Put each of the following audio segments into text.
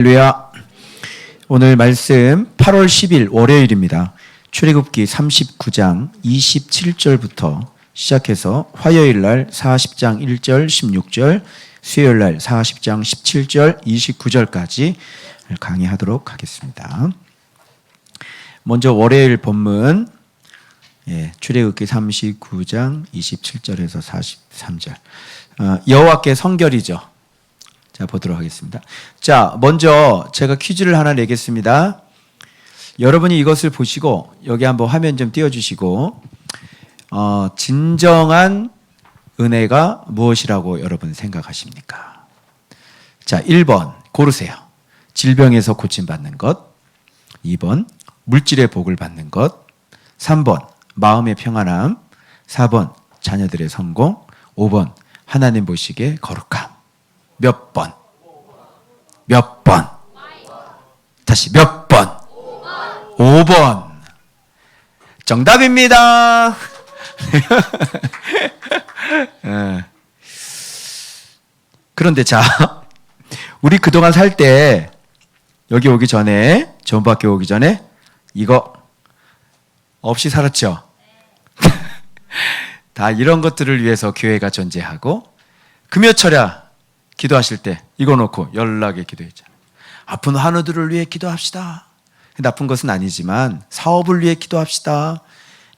할렐루야. 오늘 말씀 8월 10일 월요일입니다. 출애굽기 39장 27절부터 시작해서 화요일 날 40장 1절 16절, 수요일 날 40장 17절 29절까지 강의하도록 하겠습니다. 먼저 월요일 본문 출애굽기 39장 27절에서 43절 여호와께 성결이죠. 자, 보도록 하겠습니다. 자, 먼저 제가 퀴즈를 하나 내겠습니다. 여러분이 이것을 보시고 여기 한번 화면 좀 띄워주시고 진정한 은혜가 무엇이라고 여러분 생각하십니까? 자, 1번 고르세요. 질병에서 고침받는 것, 2번 물질의 복을 받는 것, 3번 마음의 평안함, 4번 자녀들의 성공, 5번 하나님 보시기에 거룩함. 몇 번? 몇 번? 다시 몇 번? 5번. 정답입니다. 그런데 자, 우리 그동안 살 때 여기 오기 전에, 전부학교 오기 전에 이거 없이 살았죠? 다 이런 것들을 위해서 교회가 존재하고 금요철야 기도하실 때 이거 놓고 연락에 기도했잖아요. 아픈 환우들을 위해 기도합시다. 나쁜 것은 아니지만 사업을 위해 기도합시다.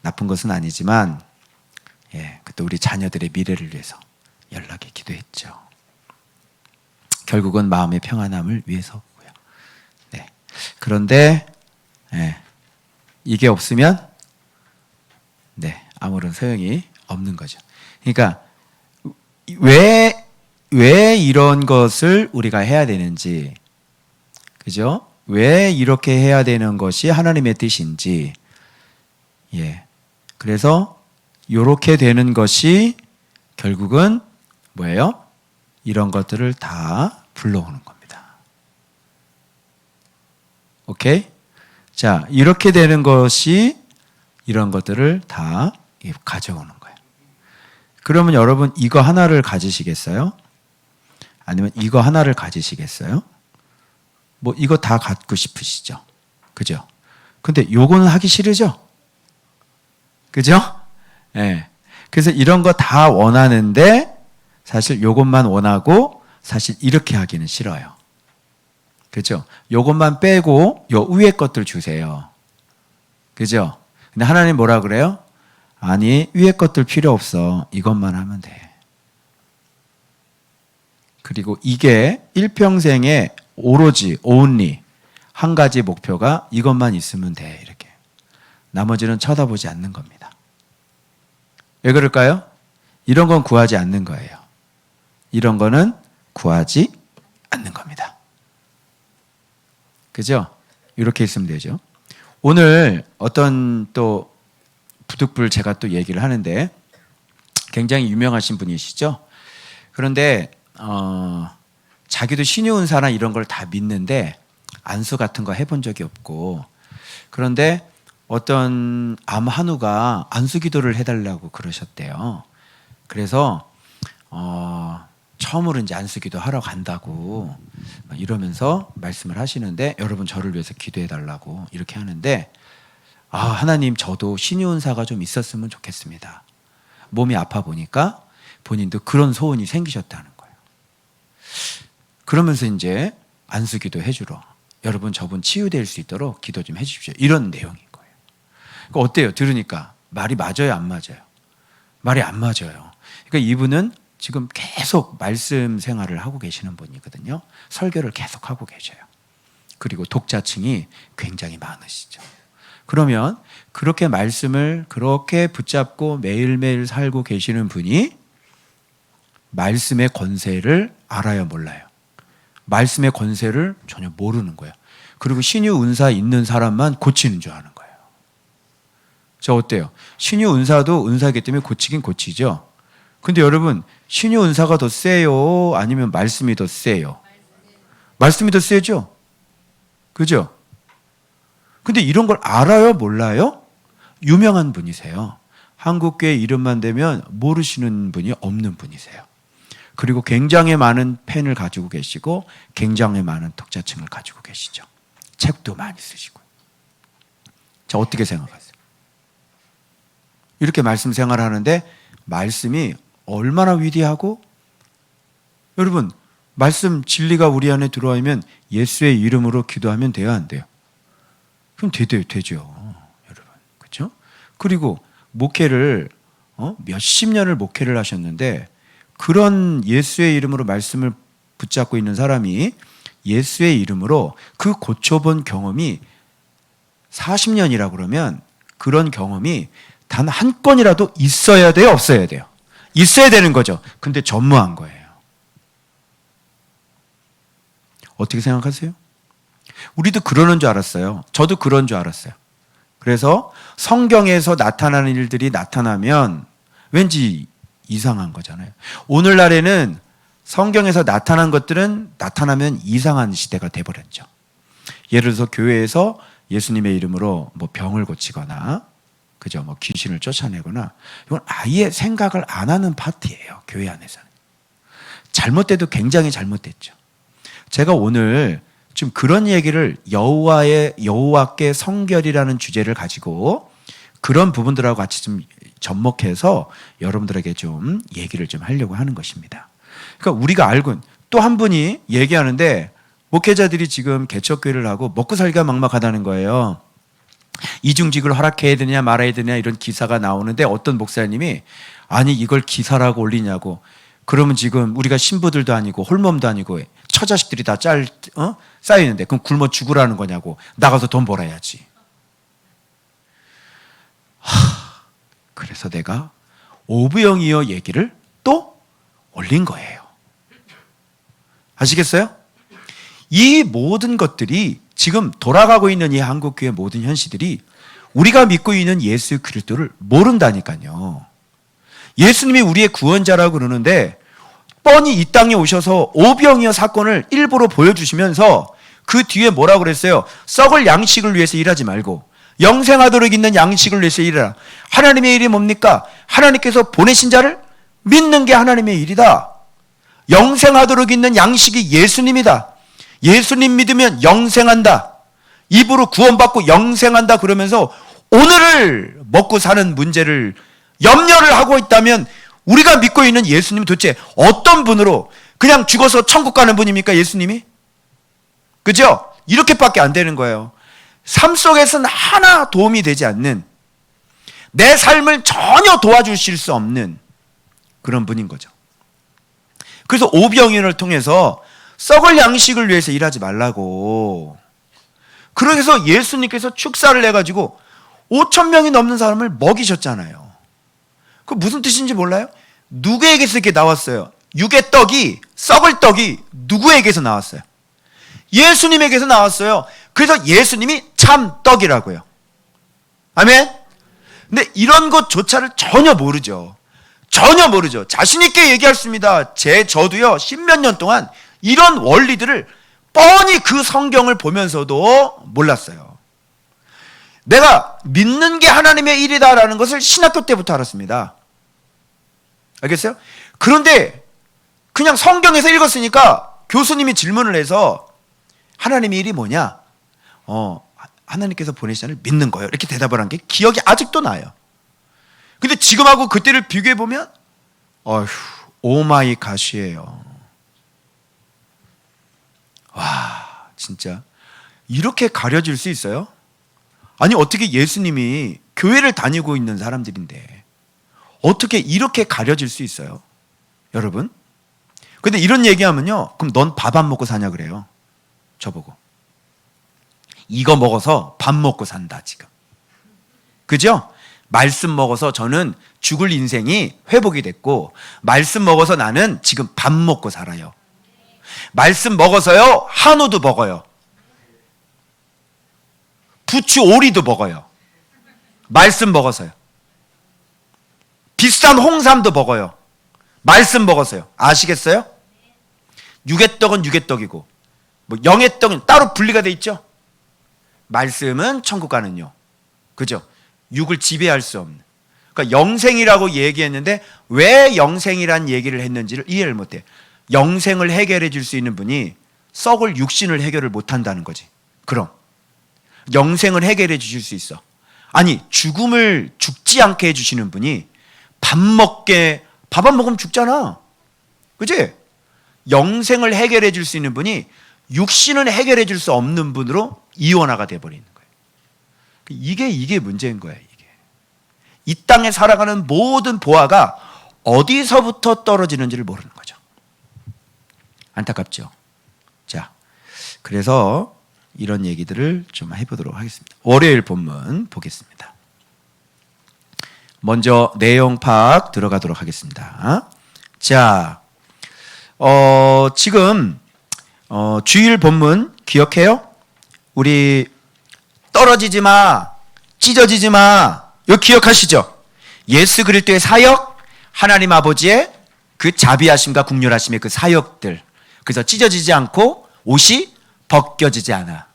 나쁜 것은 아니지만 그때 우리 자녀들의 미래를 위해서 연락에 기도했죠. 결국은 마음의 평안함을 위해서고요. 네. 그런데 이게 없으면 아무런 소용이 없는 거죠. 그러니까 왜 이런 것을 우리가 해야 되는지, 그죠? 왜 이렇게 해야 되는 것이 하나님의 뜻인지, 그래서 이렇게 되는 것이 결국은 뭐예요? 이런 것들을 다 불러오는 겁니다. 오케이? 자, 이렇게 되는 것이 이런 것들을 다 가져오는 거예요. 그러면 여러분 이거 하나를 가지시겠어요? 아니면 이거 하나를 가지시겠어요? 뭐 이거 다 갖고 싶으시죠? 그죠? 근데 요거는 하기 싫으죠? 그죠? 그래서 이런 거 다 원하는데 사실 요것만 원하고 사실 이렇게 하기는 싫어요. 그죠? 요것만 빼고 요 위에 것들 주세요. 그죠? 근데 하나님 뭐라 그래요? 아니, 위에 것들 필요 없어. 이것만 하면 돼. 그리고 이게 일평생에 오로지 only 한 가지 목표가 이것만 있으면 돼. 이렇게. 나머지는 쳐다보지 않는 겁니다. 왜 그럴까요? 이런 건 구하지 않는 거예요. 이런 거는 구하지 않는 겁니다. 그죠? 이렇게 있으면 되죠. 오늘 어떤 또 부득불 제가 또 얘기를 하는데 굉장히 유명하신 분이시죠? 그런데 자기도 신유은사나 이런 걸 다 믿는데 안수 같은 거 해본 적이 없고, 그런데 어떤 암 한우가 안수 기도를 해달라고 그러셨대요. 그래서 처음으로 이제 안수 기도 하러 간다고 이러면서 말씀을 하시는데, 여러분 저를 위해서 기도해 달라고 이렇게 하는데, 하나님 저도 신유은사가 좀 있었으면 좋겠습니다. 몸이 아파 보니까 본인도 그런 소원이 생기셨다는 거예요. 그러면서 이제 안수기도 해주러, 여러분 저분 치유될 수 있도록 기도 좀 해주십시오. 이런 내용인 거예요. 그러니까 어때요? 들으니까 말이 맞아요? 안 맞아요? 말이 안 맞아요. 그러니까 이분은 지금 계속 말씀 생활을 하고 계시는 분이거든요. 설교를 계속 하고 계셔요. 그리고 독자층이 굉장히 많으시죠. 그러면 그렇게 말씀을 그렇게 붙잡고 매일매일 살고 계시는 분이 말씀의 권세를 알아요, 몰라요? 말씀의 권세를 전혀 모르는 거예요. 그리고 신유 은사 있는 사람만 고치는 줄 아는 거예요. 저 어때요? 신유 은사도 은사이기 때문에 고치긴 고치죠. 근데 여러분, 신유 은사가 더 세요? 아니면 말씀이 더 세요? 말씀이 더 세죠? 그죠? 근데 이런 걸 알아요? 몰라요? 유명한 분이세요. 한국교회 이름만 대면 모르시는 분이 없는 분이세요. 그리고 굉장히 많은 팬을 가지고 계시고 굉장히 많은 독자층을 가지고 계시죠. 책도 많이 쓰시고. 자, 어떻게 생각하세요? 이렇게 말씀 생활하는데 말씀이 얼마나 위대하고, 여러분 말씀 진리가 우리 안에 들어오면 예수의 이름으로 기도하면 돼야 안 돼요? 그럼 되죠, 여러분. 그렇죠? 그리고 목회를 몇십 년을 목회를 하셨는데 그런 예수의 이름으로 말씀을 붙잡고 있는 사람이 예수의 이름으로 그 고쳐본 경험이 40년이라 그러면 그런 경험이 단 한 건이라도 있어야 돼요, 없어야 돼요? 있어야 되는 거죠. 근데 전무한 거예요. 어떻게 생각하세요? 우리도 그러는 줄 알았어요. 저도 그런 줄 알았어요. 그래서 성경에서 나타나는 일들이 나타나면 왠지 이상한 거잖아요. 오늘날에는 성경에서 나타난 것들은 나타나면 이상한 시대가 돼버렸죠. 예를 들어서 교회에서 예수님의 이름으로 뭐 병을 고치거나, 그죠? 뭐 귀신을 쫓아내거나, 이건 아예 생각을 안 하는 파트예요. 교회 안에서는. 잘못돼도 굉장히 잘못됐죠. 제가 오늘 지금 그런 얘기를 여호와께 성결이라는 주제를 가지고 그런 부분들하고 같이 좀 접목해서 여러분들에게 좀 얘기를 좀 하려고 하는 것입니다. 그러니까 우리가 알고 또 한 분이 얘기하는데, 목회자들이 지금 개척교회를 하고 먹고 살기가 막막하다는 거예요. 이중직을 허락해야 되냐 말아야 되냐 이런 기사가 나오는데 어떤 목사님이 아니 이걸 기사라고 올리냐고. 그러면 지금 우리가 신부들도 아니고 홀몸도 아니고 처자식들이 다 쌓이는데 그럼 굶어 죽으라는 거냐고. 나가서 돈 벌어야지. 그래서 내가 오부영이어 얘기를 또 올린 거예요. 아시겠어요? 이 모든 것들이 지금 돌아가고 있는 이 한국교회 모든 현실들이 우리가 믿고 있는 예수 그리스도를 모른다니까요. 예수님이 우리의 구원자라고 그러는데 뻔히 이 땅에 오셔서 오병이어 사건을 일부러 보여주시면서 그 뒤에 뭐라고 그랬어요? 썩을 양식을 위해서 일하지 말고 영생하도록 있는 양식을 위해서 일하라. 하나님의 일이 뭡니까? 하나님께서 보내신 자를 믿는 게 하나님의 일이다. 영생하도록 있는 양식이 예수님이다. 예수님 믿으면 영생한다. 입으로 구원받고 영생한다 그러면서 오늘을 먹고 사는 문제를 염려를 하고 있다면 우리가 믿고 있는 예수님은 도대체 어떤 분으로, 그냥 죽어서 천국 가는 분입니까, 예수님이? 그죠? 이렇게밖에 안 되는 거예요. 삶 속에서는 하나 도움이 되지 않는, 내 삶을 전혀 도와주실 수 없는 그런 분인 거죠. 그래서 오병이어를 통해서 썩을 양식을 위해서 일하지 말라고. 그래서 예수님께서 축사를 해가지고 5,000명이 넘는 사람을 먹이셨잖아요. 그 무슨 뜻인지 몰라요? 누구에게서 이렇게 나왔어요? 육의 떡이, 썩을 떡이 누구에게서 나왔어요? 예수님에게서 나왔어요. 그래서 예수님이 참 떡이라고요. 아멘? 근데 이런 것조차를 전혀 모르죠. 전혀 모르죠. 자신있게 얘기했습니다. 저도요, 10몇 년 동안 이런 원리들을 뻔히 그 성경을 보면서도 몰랐어요. 내가 믿는 게 하나님의 일이다라는 것을 신학교 때부터 알았습니다. 알겠어요? 그런데 그냥 성경에서 읽었으니까 교수님이 질문을 해서 하나님의 일이 뭐냐? 하나님께서 보내신 자를 믿는 거예요. 이렇게 대답을 한 게 기억이 아직도 나요. 근데 지금하고 그때를 비교해 보면 오마이 갓이에요. 와, 진짜 이렇게 가려질 수 있어요? 아니 어떻게 예수님이 교회를 다니고 있는 사람들인데 어떻게 이렇게 가려질 수 있어요? 여러분? 근데 이런 얘기하면요, 그럼 넌 밥 안 먹고 사냐 그래요. 저보고. 이거 먹어서 밥 먹고 산다 지금. 그죠? 말씀 먹어서 저는 죽을 인생이 회복이 됐고, 말씀 먹어서 나는 지금 밥 먹고 살아요. 말씀 먹어서요, 한우도 먹어요. 부추 오리도 먹어요. 말씀 먹어서요. 비싼 홍삼도 먹어요. 말씀 먹어서요. 아시겠어요? 육의 떡은 육의 떡이고, 뭐 영의 떡은 따로 분리가 돼 있죠. 말씀은 천국 가는요. 그죠? 육을 지배할 수 없는. 그러니까 영생이라고 얘기했는데 왜 영생이란 얘기를 했는지를 이해를 못해. 영생을 해결해 줄 수 있는 분이 썩을 육신을 해결을 못한다는 거지. 그럼 영생을 해결해 주실 수 있어. 아니, 죽음을 죽지 않게 해주시는 분이 밥 안 먹으면 죽잖아. 그치? 영생을 해결해 줄 수 있는 분이 육신을 해결해 줄 수 없는 분으로 이원화가 돼버리는 거예요. 이게 문제인 거예요. 이 땅에 살아가는 모든 보화가 어디서부터 떨어지는지를 모르는 거죠. 안타깝죠. 자, 그래서 이런 얘기들을 좀 해보도록 하겠습니다. 월요일 본문 보겠습니다. 먼저 내용 파악 들어가도록 하겠습니다. 자, 지금 주일 본문 기억해요? 우리 떨어지지 마, 찢어지지 마, 이거 기억하시죠? 예수 그리스도의 사역, 하나님 아버지의 그 자비하심과 국률하심의 그 사역들, 그래서 찢어지지 않고 옷이 벗겨지지 않아.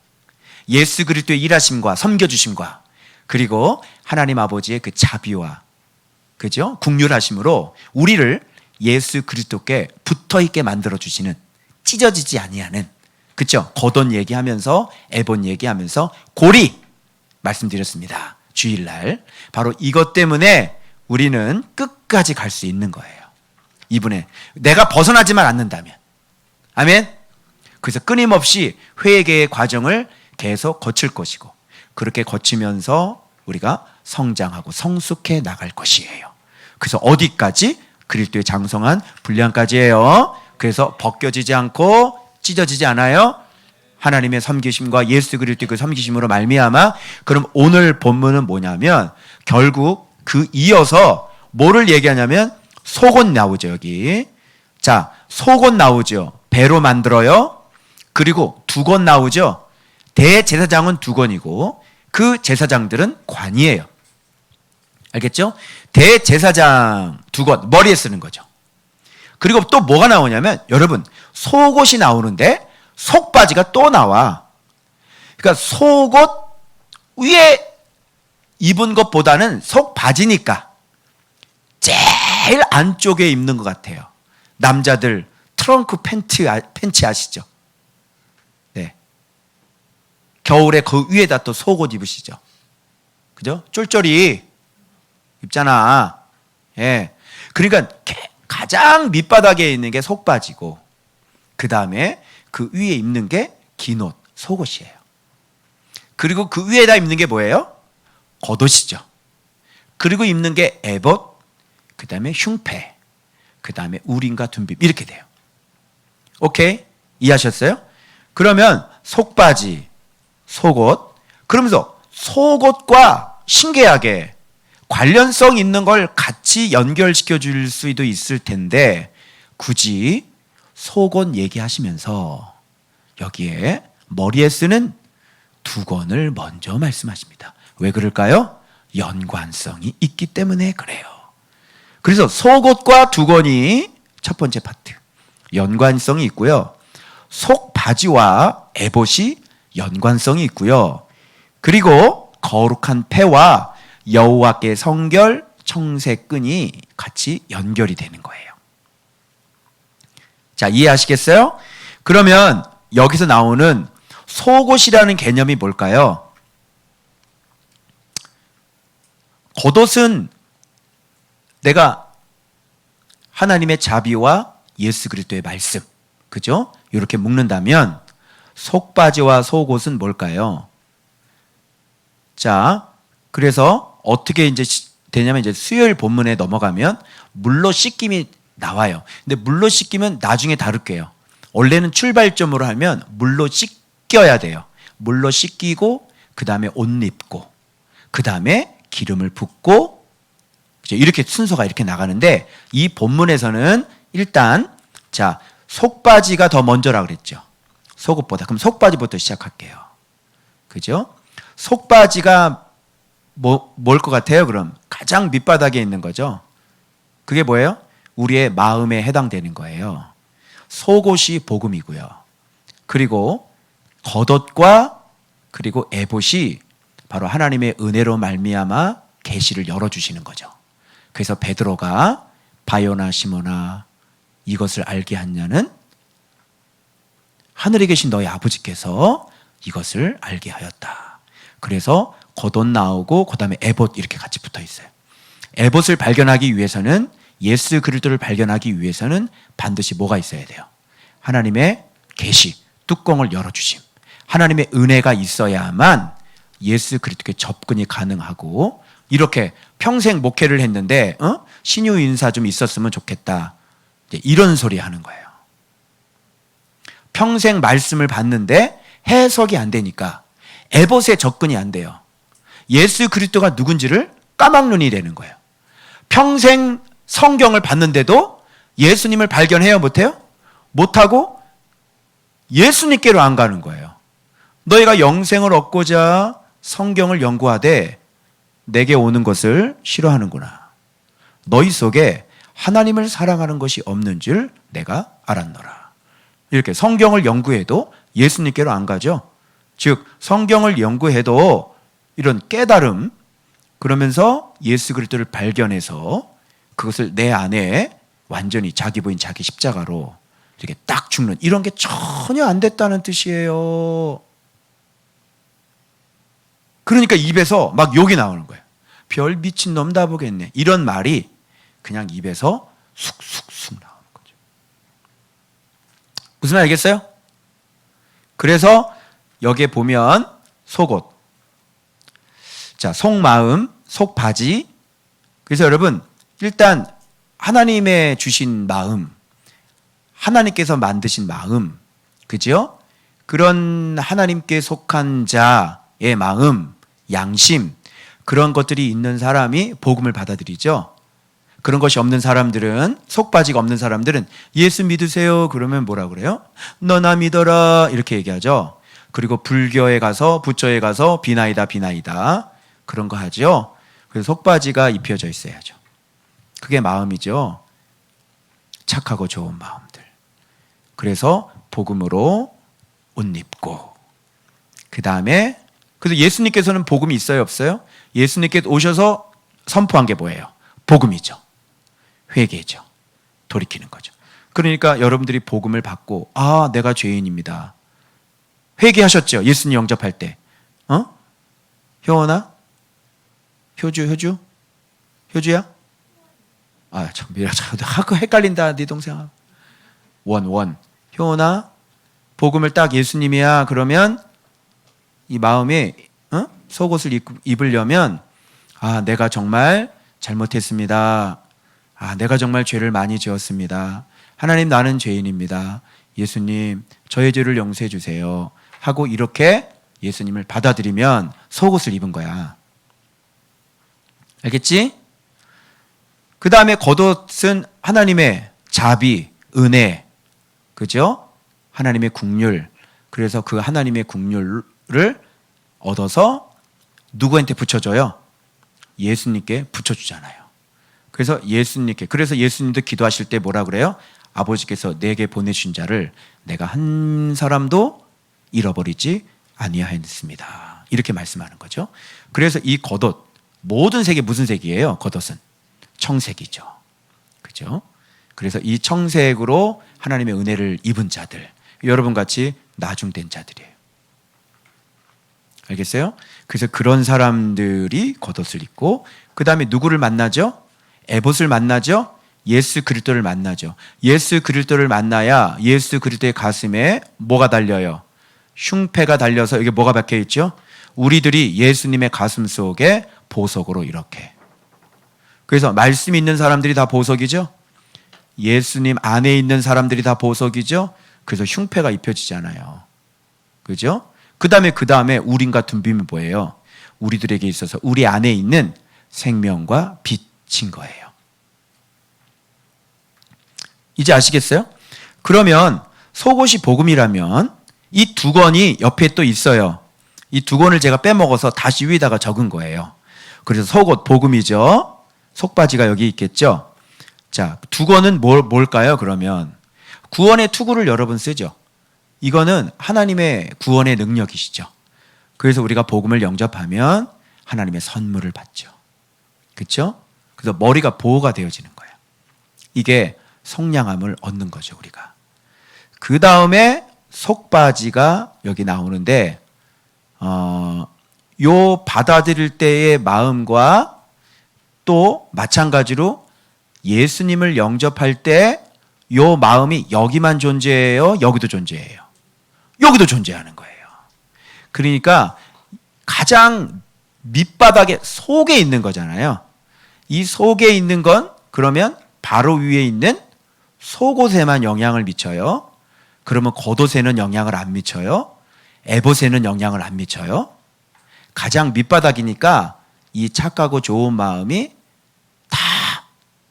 예수 그리스도의 일하심과 섬겨주심과 그리고 하나님 아버지의 그 자비와 그죠? 국률하심으로 우리를 예수 그리스도께 붙어있게 만들어주시는, 찢어지지 아니하는, 그죠? 겉옷 얘기하면서 에본 얘기하면서 고리 말씀드렸습니다. 주일날 바로 이것 때문에 우리는 끝까지 갈 수 있는 거예요. 이분의 내가 벗어나지만 않는다면. 아멘. 그래서 끊임없이 회개의 과정을 계속 거칠 것이고 그렇게 거치면서 우리가 성장하고 성숙해 나갈 것이에요. 그래서 어디까지? 그리스도의 장성한 분량까지예요. 그래서 벗겨지지 않고 찢어지지 않아요. 하나님의 섬기심과 예수 그리스도의 그 섬기심으로 말미암아. 그럼 오늘 본문은 뭐냐면 결국 그 이어서 뭐를 얘기하냐면 속옷 나오죠. 여기 자, 속옷 나오죠. 배로 만들어요. 그리고 두건 나오죠. 대제사장은 두건이고 그 제사장들은 관이에요. 알겠죠? 대제사장 두건, 머리에 쓰는 거죠. 그리고 또 뭐가 나오냐면 여러분 속옷이 나오는데 속바지가 또 나와. 그러니까 속옷 위에 입은 것보다는 속바지니까 제일 안쪽에 입는 것 같아요. 남자들 트렁크 팬츠 아시죠? 네. 겨울에 그 위에다 또 속옷 입으시죠? 그죠? 쫄쫄이 입잖아. 예. 그러니까 가장 밑바닥에 있는 게 속바지고 그 다음에 그 위에 입는 게 긴 옷, 속옷이에요. 그리고 그 위에다 입는 게 뭐예요? 겉옷이죠. 그리고 입는 게 에봇, 그 다음에 흉패, 그 다음에 우림과 둔빔 이렇게 돼요. 오케이? 이해하셨어요? 그러면 속바지, 속옷, 그러면서 속옷과 신기하게 관련성 있는 걸 같이 연결시켜 줄 수도 있을 텐데 굳이 속옷 얘기하시면서 여기에 머리에 쓰는 두건을 먼저 말씀하십니다. 왜 그럴까요? 연관성이 있기 때문에 그래요. 그래서 속옷과 두건이 첫 번째 파트 연관성이 있고요. 속바지와 에봇이 연관성이 있고요. 그리고 거룩한 패와 여호와께 성결 청색끈이 같이 연결이 되는 거예요. 자, 이해하시겠어요? 그러면 여기서 나오는 속옷이라는 개념이 뭘까요? 겉옷은 내가 하나님의 자비와 예수 그리스도의 말씀, 그죠? 이렇게 묶는다면 속바지와 속옷은 뭘까요? 자, 그래서 어떻게 이제 되냐면 이제 수요일 본문에 넘어가면 물로 씻김이 나와요. 근데 물로 씻기면 나중에 다룰게요. 원래는 출발점으로 하면 물로 씻겨야 돼요. 물로 씻기고 그 다음에 옷 입고 그 다음에 기름을 붓고 이렇게 순서가 이렇게 나가는데 이 본문에서는 일단 자 속바지가 더 먼저라 그랬죠. 속옷보다. 그럼 속바지부터 시작할게요. 그죠? 속바지가 뭘 것 같아요? 그럼 가장 밑바닥에 있는 거죠. 그게 뭐예요? 우리의 마음에 해당되는 거예요. 속옷이 복음이고요. 그리고 겉옷과 그리고 에봇이 바로 하나님의 은혜로 말미암아 계시를 열어주시는 거죠. 그래서 베드로가 바요나 시몬아 이것을 알게 하냐는 하늘에 계신 너희 아버지께서 이것을 알게 하였다. 그래서 겉옷 나오고 그 다음에 에봇 이렇게 같이 붙어 있어요. 에봇을 발견하기 위해서는 예수 그리스도를 발견하기 위해서는 반드시 뭐가 있어야 돼요? 하나님의 계시, 뚜껑을 열어주심. 하나님의 은혜가 있어야만 예수 그리스도께 접근이 가능하고 이렇게 평생 목회를 했는데 신유 인사 좀 있었으면 좋겠다. 이런 소리 하는 거예요. 평생 말씀을 받는데 해석이 안 되니까 에봇에 접근이 안 돼요. 예수 그리스도가 누군지를 까막눈이 되는 거예요. 평생 성경을 봤는데도 예수님을 발견해요? 못해요? 못하고 예수님께로 안 가는 거예요. 너희가 영생을 얻고자 성경을 연구하되 내게 오는 것을 싫어하는구나. 너희 속에 하나님을 사랑하는 것이 없는 줄 내가 알았노라. 이렇게 성경을 연구해도 예수님께로 안 가죠. 즉 성경을 연구해도 이런 깨달음 그러면서 예수 그리스도를 발견해서 그것을 내 안에 완전히 자기 부인 자기 십자가로 이렇게 딱 죽는 이런 게 전혀 안 됐다는 뜻이에요. 그러니까 입에서 막 욕이 나오는 거예요. 별 미친놈 다 보겠네. 이런 말이 그냥 입에서 쑥쑥쑥 나오는 거죠. 무슨 말 알겠어요? 그래서 여기에 보면 속옷, 자 속마음, 속바지. 그래서 여러분 일단 하나님의 주신 마음, 하나님께서 만드신 마음, 그죠? 그런 하나님께 속한 자의 마음, 양심, 그런 것들이 있는 사람이 복음을 받아들이죠. 그런 것이 없는 사람들은, 속바지가 없는 사람들은 예수 믿으세요 그러면 뭐라 그래요? 너나 믿어라 이렇게 얘기하죠. 그리고 불교에 가서 부처에 가서 비나이다 비나이다 그런 거 하죠. 그래서 속바지가 입혀져 있어야죠. 그게 마음이죠. 착하고 좋은 마음들. 그래서 복음으로 옷 입고 그 다음에 그래서 예수님께서는 복음이 있어요 없어요? 예수님께 오셔서 선포한 게 뭐예요? 복음이죠. 회개죠. 돌이키는 거죠. 그러니까 여러분들이 복음을 받고 아 내가 죄인입니다. 회개하셨죠? 예수님 영접할 때. 효원아? 효주야? 아 참 미라 자꾸 헷갈린다 네 동생하고. 원 효원아 복음을 딱 예수님이야 그러면 이 마음에 속옷을 입으려면 아 내가 정말 잘못했습니다. 아 내가 정말 죄를 많이 지었습니다. 하나님 나는 죄인입니다. 예수님 저의 죄를 용서해 주세요 하고 이렇게 예수님을 받아들이면 속옷을 입은 거야. 알겠지? 그 다음에 겉옷은 하나님의 자비, 은혜, 그죠? 하나님의 국률. 그래서 그 하나님의 국률을 얻어서 누구한테 붙여줘요? 예수님께 붙여주잖아요. 그래서 예수님도 기도하실 때 뭐라 그래요? 아버지께서 내게 보내신 자를 내가 한 사람도 잃어버리지 아니하였습니다. 이렇게 말씀하는 거죠. 그래서 이 겉옷, 모든 색이 무슨 색이에요? 겉옷은 청색이죠. 그죠? 그래서 이 청색으로 하나님의 은혜를 입은 자들, 여러분 같이 나중된 자들이에요. 알겠어요? 그래서 그런 사람들이 겉옷을 입고 그 다음에 누구를 만나죠? 에봇을 만나죠? 예수 그리스도를 만나죠. 예수 그리스도를 만나야 예수 그리스도의 가슴에 뭐가 달려요? 흉패가 달려서 여기 뭐가 박혀 있죠? 우리들이 예수님의 가슴 속에 보석으로 이렇게. 그래서 말씀 있는 사람들이 다 보석이죠. 예수님 안에 있는 사람들이 다 보석이죠. 그래서 흉패가 입혀지잖아요. 그죠? 그 다음에 우림과 둠빔이 뭐예요? 우리들에게 있어서 우리 안에 있는 생명과 빛인 거예요. 이제 아시겠어요? 그러면 속옷이 복음이라면 이 두 권이 옆에 또 있어요. 이 두 권을 제가 빼먹어서 다시 위에다가 적은 거예요. 그래서 속옷 복음이죠. 속바지가 여기 있겠죠. 자, 두 권은 뭘까요? 그러면 구원의 투구를 여러 번 쓰죠. 이거는 하나님의 구원의 능력이시죠. 그래서 우리가 복음을 영접하면 하나님의 선물을 받죠. 그렇죠? 그래서 머리가 보호가 되어지는 거예요. 이게 속량함을 얻는 거죠, 우리가. 그 다음에 속바지가 여기 나오는데, 요 받아들일 때의 마음과 또 마찬가지로 예수님을 영접할 때 요 마음이 여기만 존재해요? 여기도 존재해요? 여기도 존재하는 거예요. 그러니까 가장 밑바닥에 속에 있는 거잖아요. 이 속에 있는 건 그러면 바로 위에 있는 속옷에만 영향을 미쳐요. 그러면 겉옷에는 영향을 안 미쳐요. 에봇에는 영향을 안 미쳐요. 가장 밑바닥이니까 이 착하고 좋은 마음이 다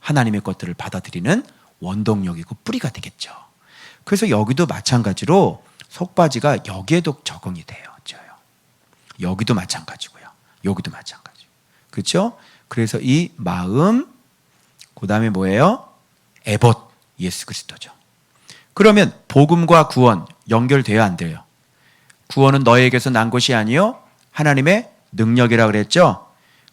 하나님의 것들을 받아들이는 원동력이고 뿌리가 되겠죠. 그래서 여기도 마찬가지로 속바지가 여기에도 적응이 돼요. 여기도 마찬가지고요. 여기도 마찬가지. 그렇죠? 그래서 이 마음, 그 다음에 뭐예요? 에봇, 예수 그리스도죠. 그러면 복음과 구원 연결돼야 안 돼요? 구원은 너에게서 난 것이 아니요 하나님의 능력이라고 그랬죠.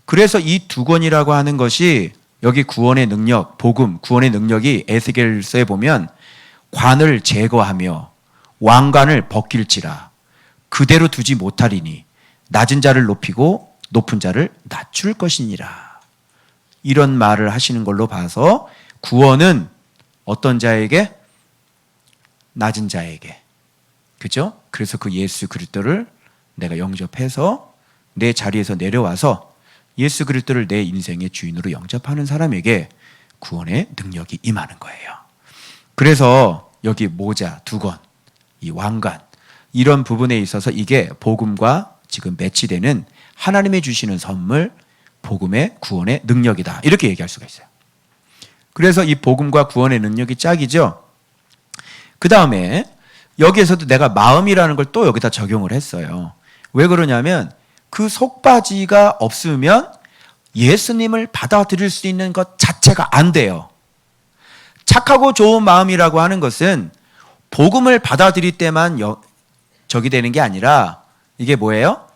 그래서 이 두 권이라고 하는 것이 여기 구원의 능력, 복음, 구원의 능력이 에스겔서에 보면 관을 제거하며 왕관을 벗길지라 그대로 두지 못하리니 낮은 자를 높이고 높은 자를 낮출 것이니라. 이런 말을 하시는 걸로 봐서 구원은 어떤 자에게? 낮은 자에게. 그죠? 그래서 그 예수 그리스도를 내가 영접해서 내 자리에서 내려와서 예수 그리스도를 내 인생의 주인으로 영접하는 사람에게 구원의 능력이 임하는 거예요. 그래서 여기 모자, 두건, 이 왕관 이런 부분에 있어서 이게 복음과 지금 매치되는 하나님이 주시는 선물, 복음의 구원의 능력이다. 이렇게 얘기할 수가 있어요. 그래서 이 복음과 구원의 능력이 짝이죠. 그 다음에 여기에서도 내가 마음이라는 걸 또 여기다 적용을 했어요. 왜 그러냐면 그 속바지가 없으면 예수님을 받아들일 수 있는 것 자체가 안 돼요. 착하고 좋은 마음이라고 하는 것은 복음을 받아들일 때만 적이 되는 게 아니라 이게 뭐예요?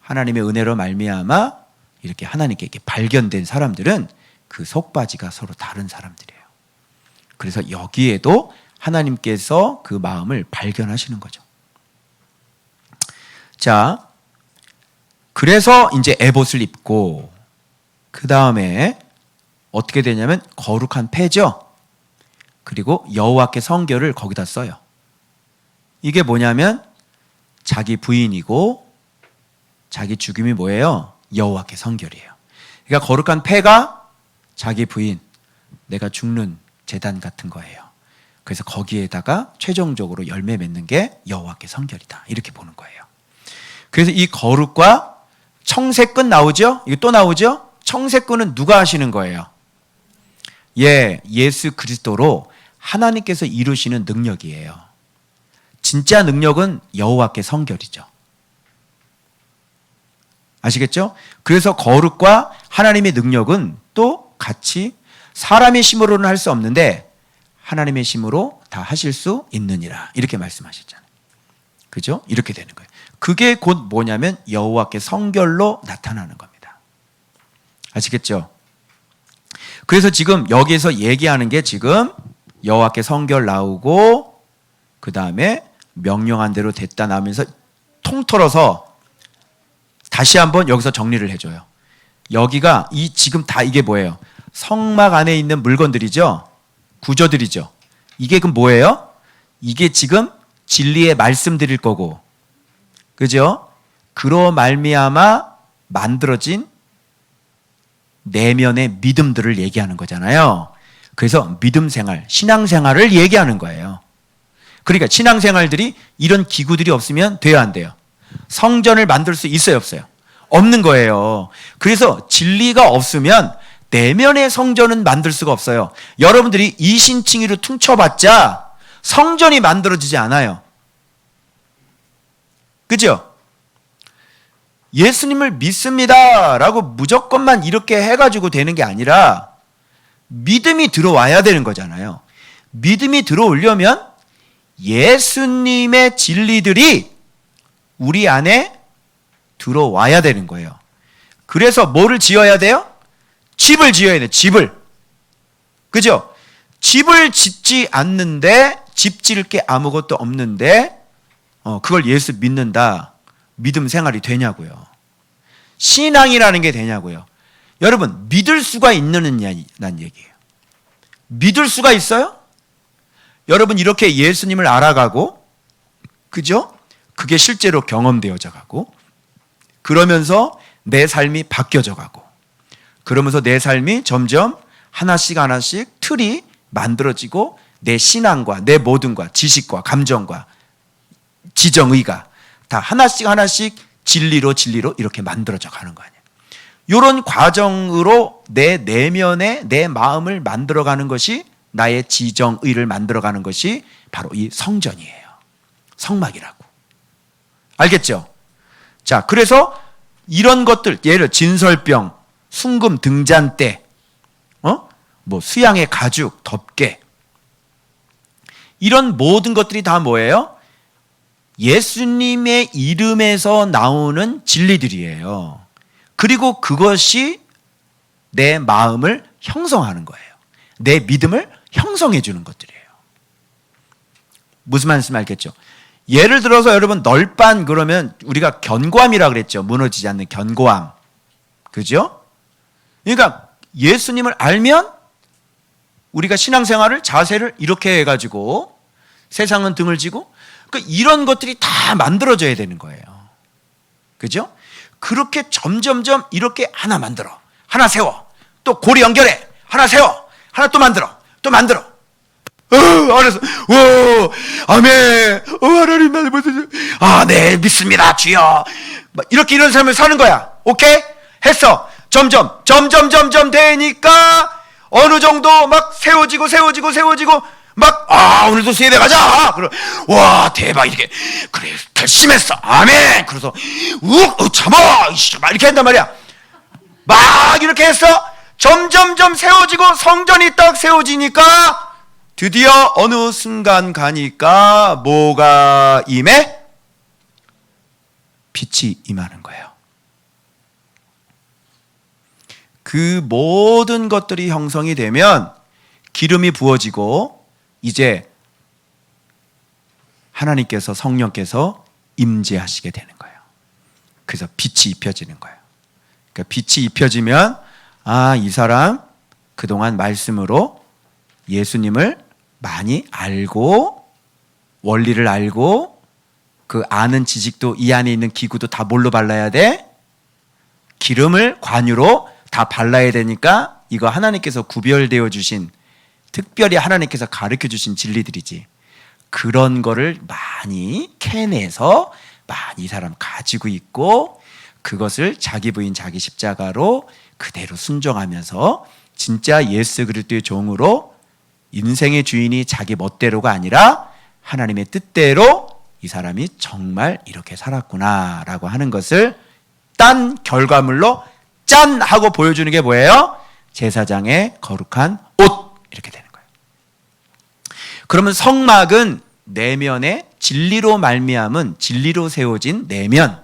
하나님의 은혜로 말미암아 이렇게 하나님께 이렇게 발견된 사람들은 그 속바지가 서로 다른 사람들이에요. 그래서 여기에도 하나님께서 그 마음을 발견하시는 거죠. 자, 그래서 이제 에봇을 입고 그 다음에 어떻게 되냐면 거룩한 패죠. 그리고 여호와께 성결을 거기다 써요. 이게 뭐냐면 자기 부인이고 자기 죽임이 뭐예요? 여호와께 성결이에요. 그러니까 거룩한 패가 자기 부인, 내가 죽는 제단 같은 거예요. 그래서 거기에다가 최종적으로 열매 맺는 게 여호와께 성결이다. 이렇게 보는 거예요. 그래서 이 거룩과 청색근 나오죠? 이거 또 나오죠? 청색근은 누가 하시는 거예요? 예, 예수 그리스도로 하나님께서 이루시는 능력이에요. 진짜 능력은 여호와께 성결이죠. 아시겠죠? 그래서 거룩과 하나님의 능력은 또 같이 사람의 힘으로는 할 수 없는데 하나님의 힘으로 다 하실 수 있느니라. 이렇게 말씀하셨잖아요. 그죠? 이렇게 되는 거예요. 그게 곧 뭐냐면 여호와께 성결로 나타나는 겁니다. 아시겠죠? 그래서 지금 여기에서 얘기하는 게 지금 여호와께 성결 나오고 그 다음에 명령한 대로 됐다 나오면서 통틀어서 다시 한번 여기서 정리를 해줘요. 여기가 지금 다 이게 뭐예요? 성막 안에 있는 물건들이죠? 구조들이죠? 이게 그럼 뭐예요? 이게 지금 진리의 말씀드릴 거고, 그죠? 그로 말미암아 만들어진 내면의 믿음들을 얘기하는 거잖아요. 그래서 믿음 생활, 신앙 생활을 얘기하는 거예요. 그러니까 신앙 생활들이 이런 기구들이 없으면 돼야 안 돼요. 성전을 만들 수 있어요, 없어요? 없는 거예요. 그래서 진리가 없으면 내면의 성전은 만들 수가 없어요. 여러분들이 이신칭의로 퉁쳐봤자 성전이 만들어지지 않아요. 그죠? 예수님을 믿습니다 라고 무조건만 이렇게 해가지고 되는 게 아니라 믿음이 들어와야 되는 거잖아요. 믿음이 들어오려면 예수님의 진리들이 우리 안에 들어와야 되는 거예요. 그래서 뭐를 지어야 돼요? 집을 지어야 돼. 집을. 그죠? 집을 짓지 않는데, 집 지을 게 아무것도 없는데 그걸 예수 믿는다. 믿음 생활이 되냐고요. 신앙이라는 게 되냐고요. 여러분, 믿을 수가 있느냐는 얘기예요. 믿을 수가 있어요? 여러분, 이렇게 예수님을 알아가고, 그죠? 그게 실제로 경험되어져 가고, 그러면서 내 삶이 바뀌어져 가고, 그러면서 내 삶이 점점 하나씩 하나씩 틀이 만들어지고, 내 신앙과 내 모든과 지식과 감정과 지정의가 다 하나씩 하나씩 진리로 이렇게 만들어져 가는 거 아니에요. 이런 과정으로 내 내면에 내 마음을 만들어가는 것이, 나의 지정의를 만들어가는 것이 바로 이 성전이에요. 성막이라고. 알겠죠? 자, 그래서 이런 것들, 예를 들어 진설병, 순금 등잔대, 뭐 수양의 가죽, 덮개, 이런 모든 것들이 다 뭐예요? 예수님의 이름에서 나오는 진리들이에요. 그리고 그것이 내 마음을 형성하는 거예요. 내 믿음을 형성해 주는 것들이에요. 무슨 말씀 알겠죠? 예를 들어서 여러분, 널빤 그러면 우리가 견고함이라고 그랬죠. 무너지지 않는 견고함. 그죠? 그러니까 예수님을 알면 우리가 신앙생활을, 자세를 이렇게 해가지고 세상은 등을 지고, 그러니까 이런 것들이 다 만들어져야 되는 거예요. 그죠? 그렇게 점점점 이렇게 하나 만들어, 하나 세워, 또 고리 연결해, 하나 세워, 하나 또 만들어, 또 만들어. 알았어. 아멘. 하나님 나 무슨, 네, 믿습니다, 주여. 이렇게 이런 삶을 사는 거야. 오케이? 했어. 점점 되니까 어느 정도 막 세워지고 막, 오늘도 세배 가자. 그래, 와, 대박. 이렇게. 그래, 결심했어. 아멘. 그래서, 참아. 막 이렇게 한단 말이야. 막 이렇게 했어. 점점점 세워지고 성전이 딱 세워지니까 드디어 어느 순간 가니까 뭐가 임해? 빛이 임하는 거예요. 그 모든 것들이 형성이 되면 기름이 부어지고, 이제 하나님께서, 성령께서 임재하시게 되는 거예요. 그래서 빛이 입혀지는 거예요. 그러니까 빛이 입혀지면, 이 사람 그동안 말씀으로 예수님을 많이 알고, 원리를 알고, 그 아는 지식도, 이 안에 있는 기구도 다 뭘로 발라야 돼? 기름을 관유로 다 발라야 되니까, 이거 하나님께서 구별되어 주신, 특별히 하나님께서 가르쳐 주신 진리들이지. 그런 거를 많이 캐내서 많이 이 사람 가지고 있고, 그것을 자기 부인 자기 십자가로 그대로 순종하면서 진짜 예수 그리스도의 종으로, 인생의 주인이 자기 멋대로가 아니라 하나님의 뜻대로 이 사람이 정말 이렇게 살았구나라고 하는 것을 딴 결과물로 짠 하고 보여주는 게 뭐예요? 제사장의 거룩한 옷. 이렇게 되는 거예요. 그러면 성막은 내면에 진리로 말미암은, 진리로 세워진 내면,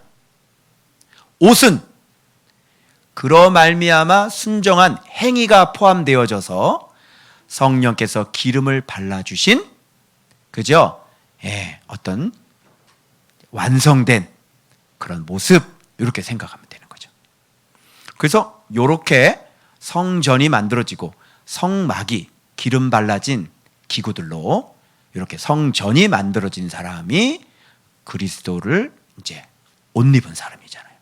옷은 그러 말미암아 순종한 행위가 포함되어져서 성령께서 기름을 발라주신, 그죠? 어떤 완성된 그런 모습, 이렇게 생각하면 되는 거죠. 그래서 이렇게 성전이 만들어지고, 성막이 기름 발라진 기구들로 이렇게 성전이 만들어진 사람이 그리스도를 이제 옷 입은 사람이잖아요.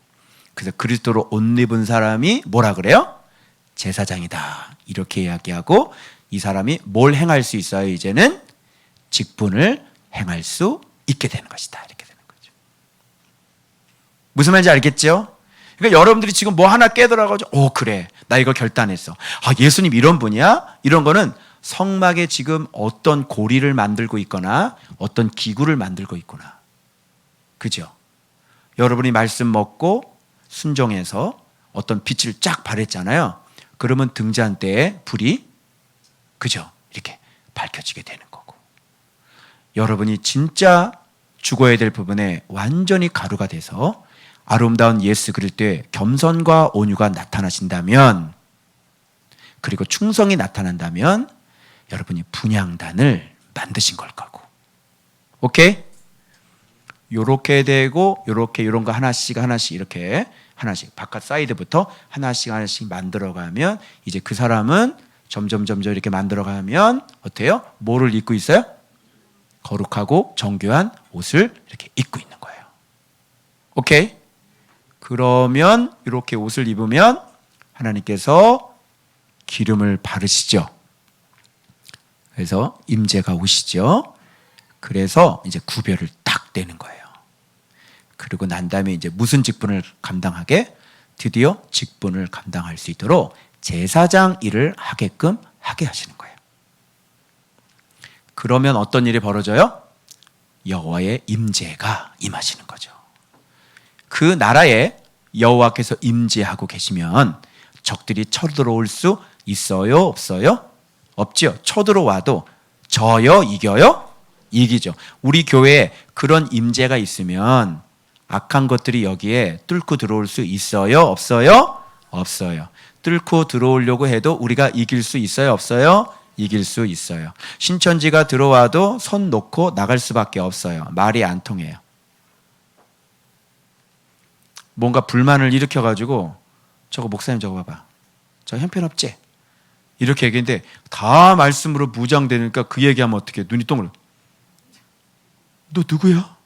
그래서 그리스도로 옷 입은 사람이 뭐라 그래요? 제사장이다. 이렇게 이야기하고, 이 사람이 뭘 행할 수 있어요? 이제는 직분을 행할 수 있게 되는 것이다. 이렇게 되는 거죠. 무슨 말인지 알겠죠? 그러니까 여러분들이 지금 뭐 하나 깨달아가지고, 그래, 나 이거 결단했어. 예수님 이런 분이야? 이런 거는 성막에 지금 어떤 고리를 만들고 있거나 어떤 기구를 만들고 있구나. 그죠? 여러분이 말씀 먹고 순종해서 어떤 빛을 쫙 발했잖아요. 그러면 등잔대에 불이, 그죠? 이렇게 밝혀지게 되는 거고, 여러분이 진짜 죽어야 될 부분에 완전히 가루가 돼서 아름다운 예수 그리스도의 겸손과 온유가 나타나신다면, 그리고 충성이 나타난다면 여러분이 분향단을 만드신 걸 거고. 오케이? 요렇게 되고 요렇게 이런 거 하나씩 이렇게 하나씩 바깥 사이드부터 하나씩 만들어가면 이제 그 사람은 점점 이렇게 만들어가면 어때요? 뭐를 입고 있어요? 거룩하고 정교한 옷을 이렇게 입고 있는 거예요. 오케이? 그러면 이렇게 옷을 입으면 하나님께서 기름을 바르시죠. 그래서 임재가 오시죠. 그래서 이제 구별을 딱 내는 거예요. 그리고 난 다음에 이제 무슨 직분을 감당하게? 드디어 직분을 감당할 수 있도록 제사장 일을 하게끔 하게 하시는 거예요. 그러면 어떤 일이 벌어져요? 여호와의 임재가 임하시는 거죠. 그 나라에 여호와께서 임재하고 계시면 적들이 쳐들어올 수 있어요? 없어요? 없죠. 쳐들어와도 져요? 이겨요? 이기죠. 우리 교회에 그런 임재가 있으면 악한 것들이 여기에 뚫고 들어올 수 있어요? 없어요? 없어요. 뚫고 들어오려고 해도 우리가 이길 수 있어요? 없어요? 이길 수 있어요. 신천지가 들어와도 손 놓고 나갈 수밖에 없어요. 말이 안 통해요. 뭔가 불만을 일으켜가지고 저거 목사님 저거 봐봐. 저 형편없지? 이렇게 얘기했는데 다 말씀으로 무장되니까 그 얘기하면 어떻게 눈이 동그래. 너 누구야?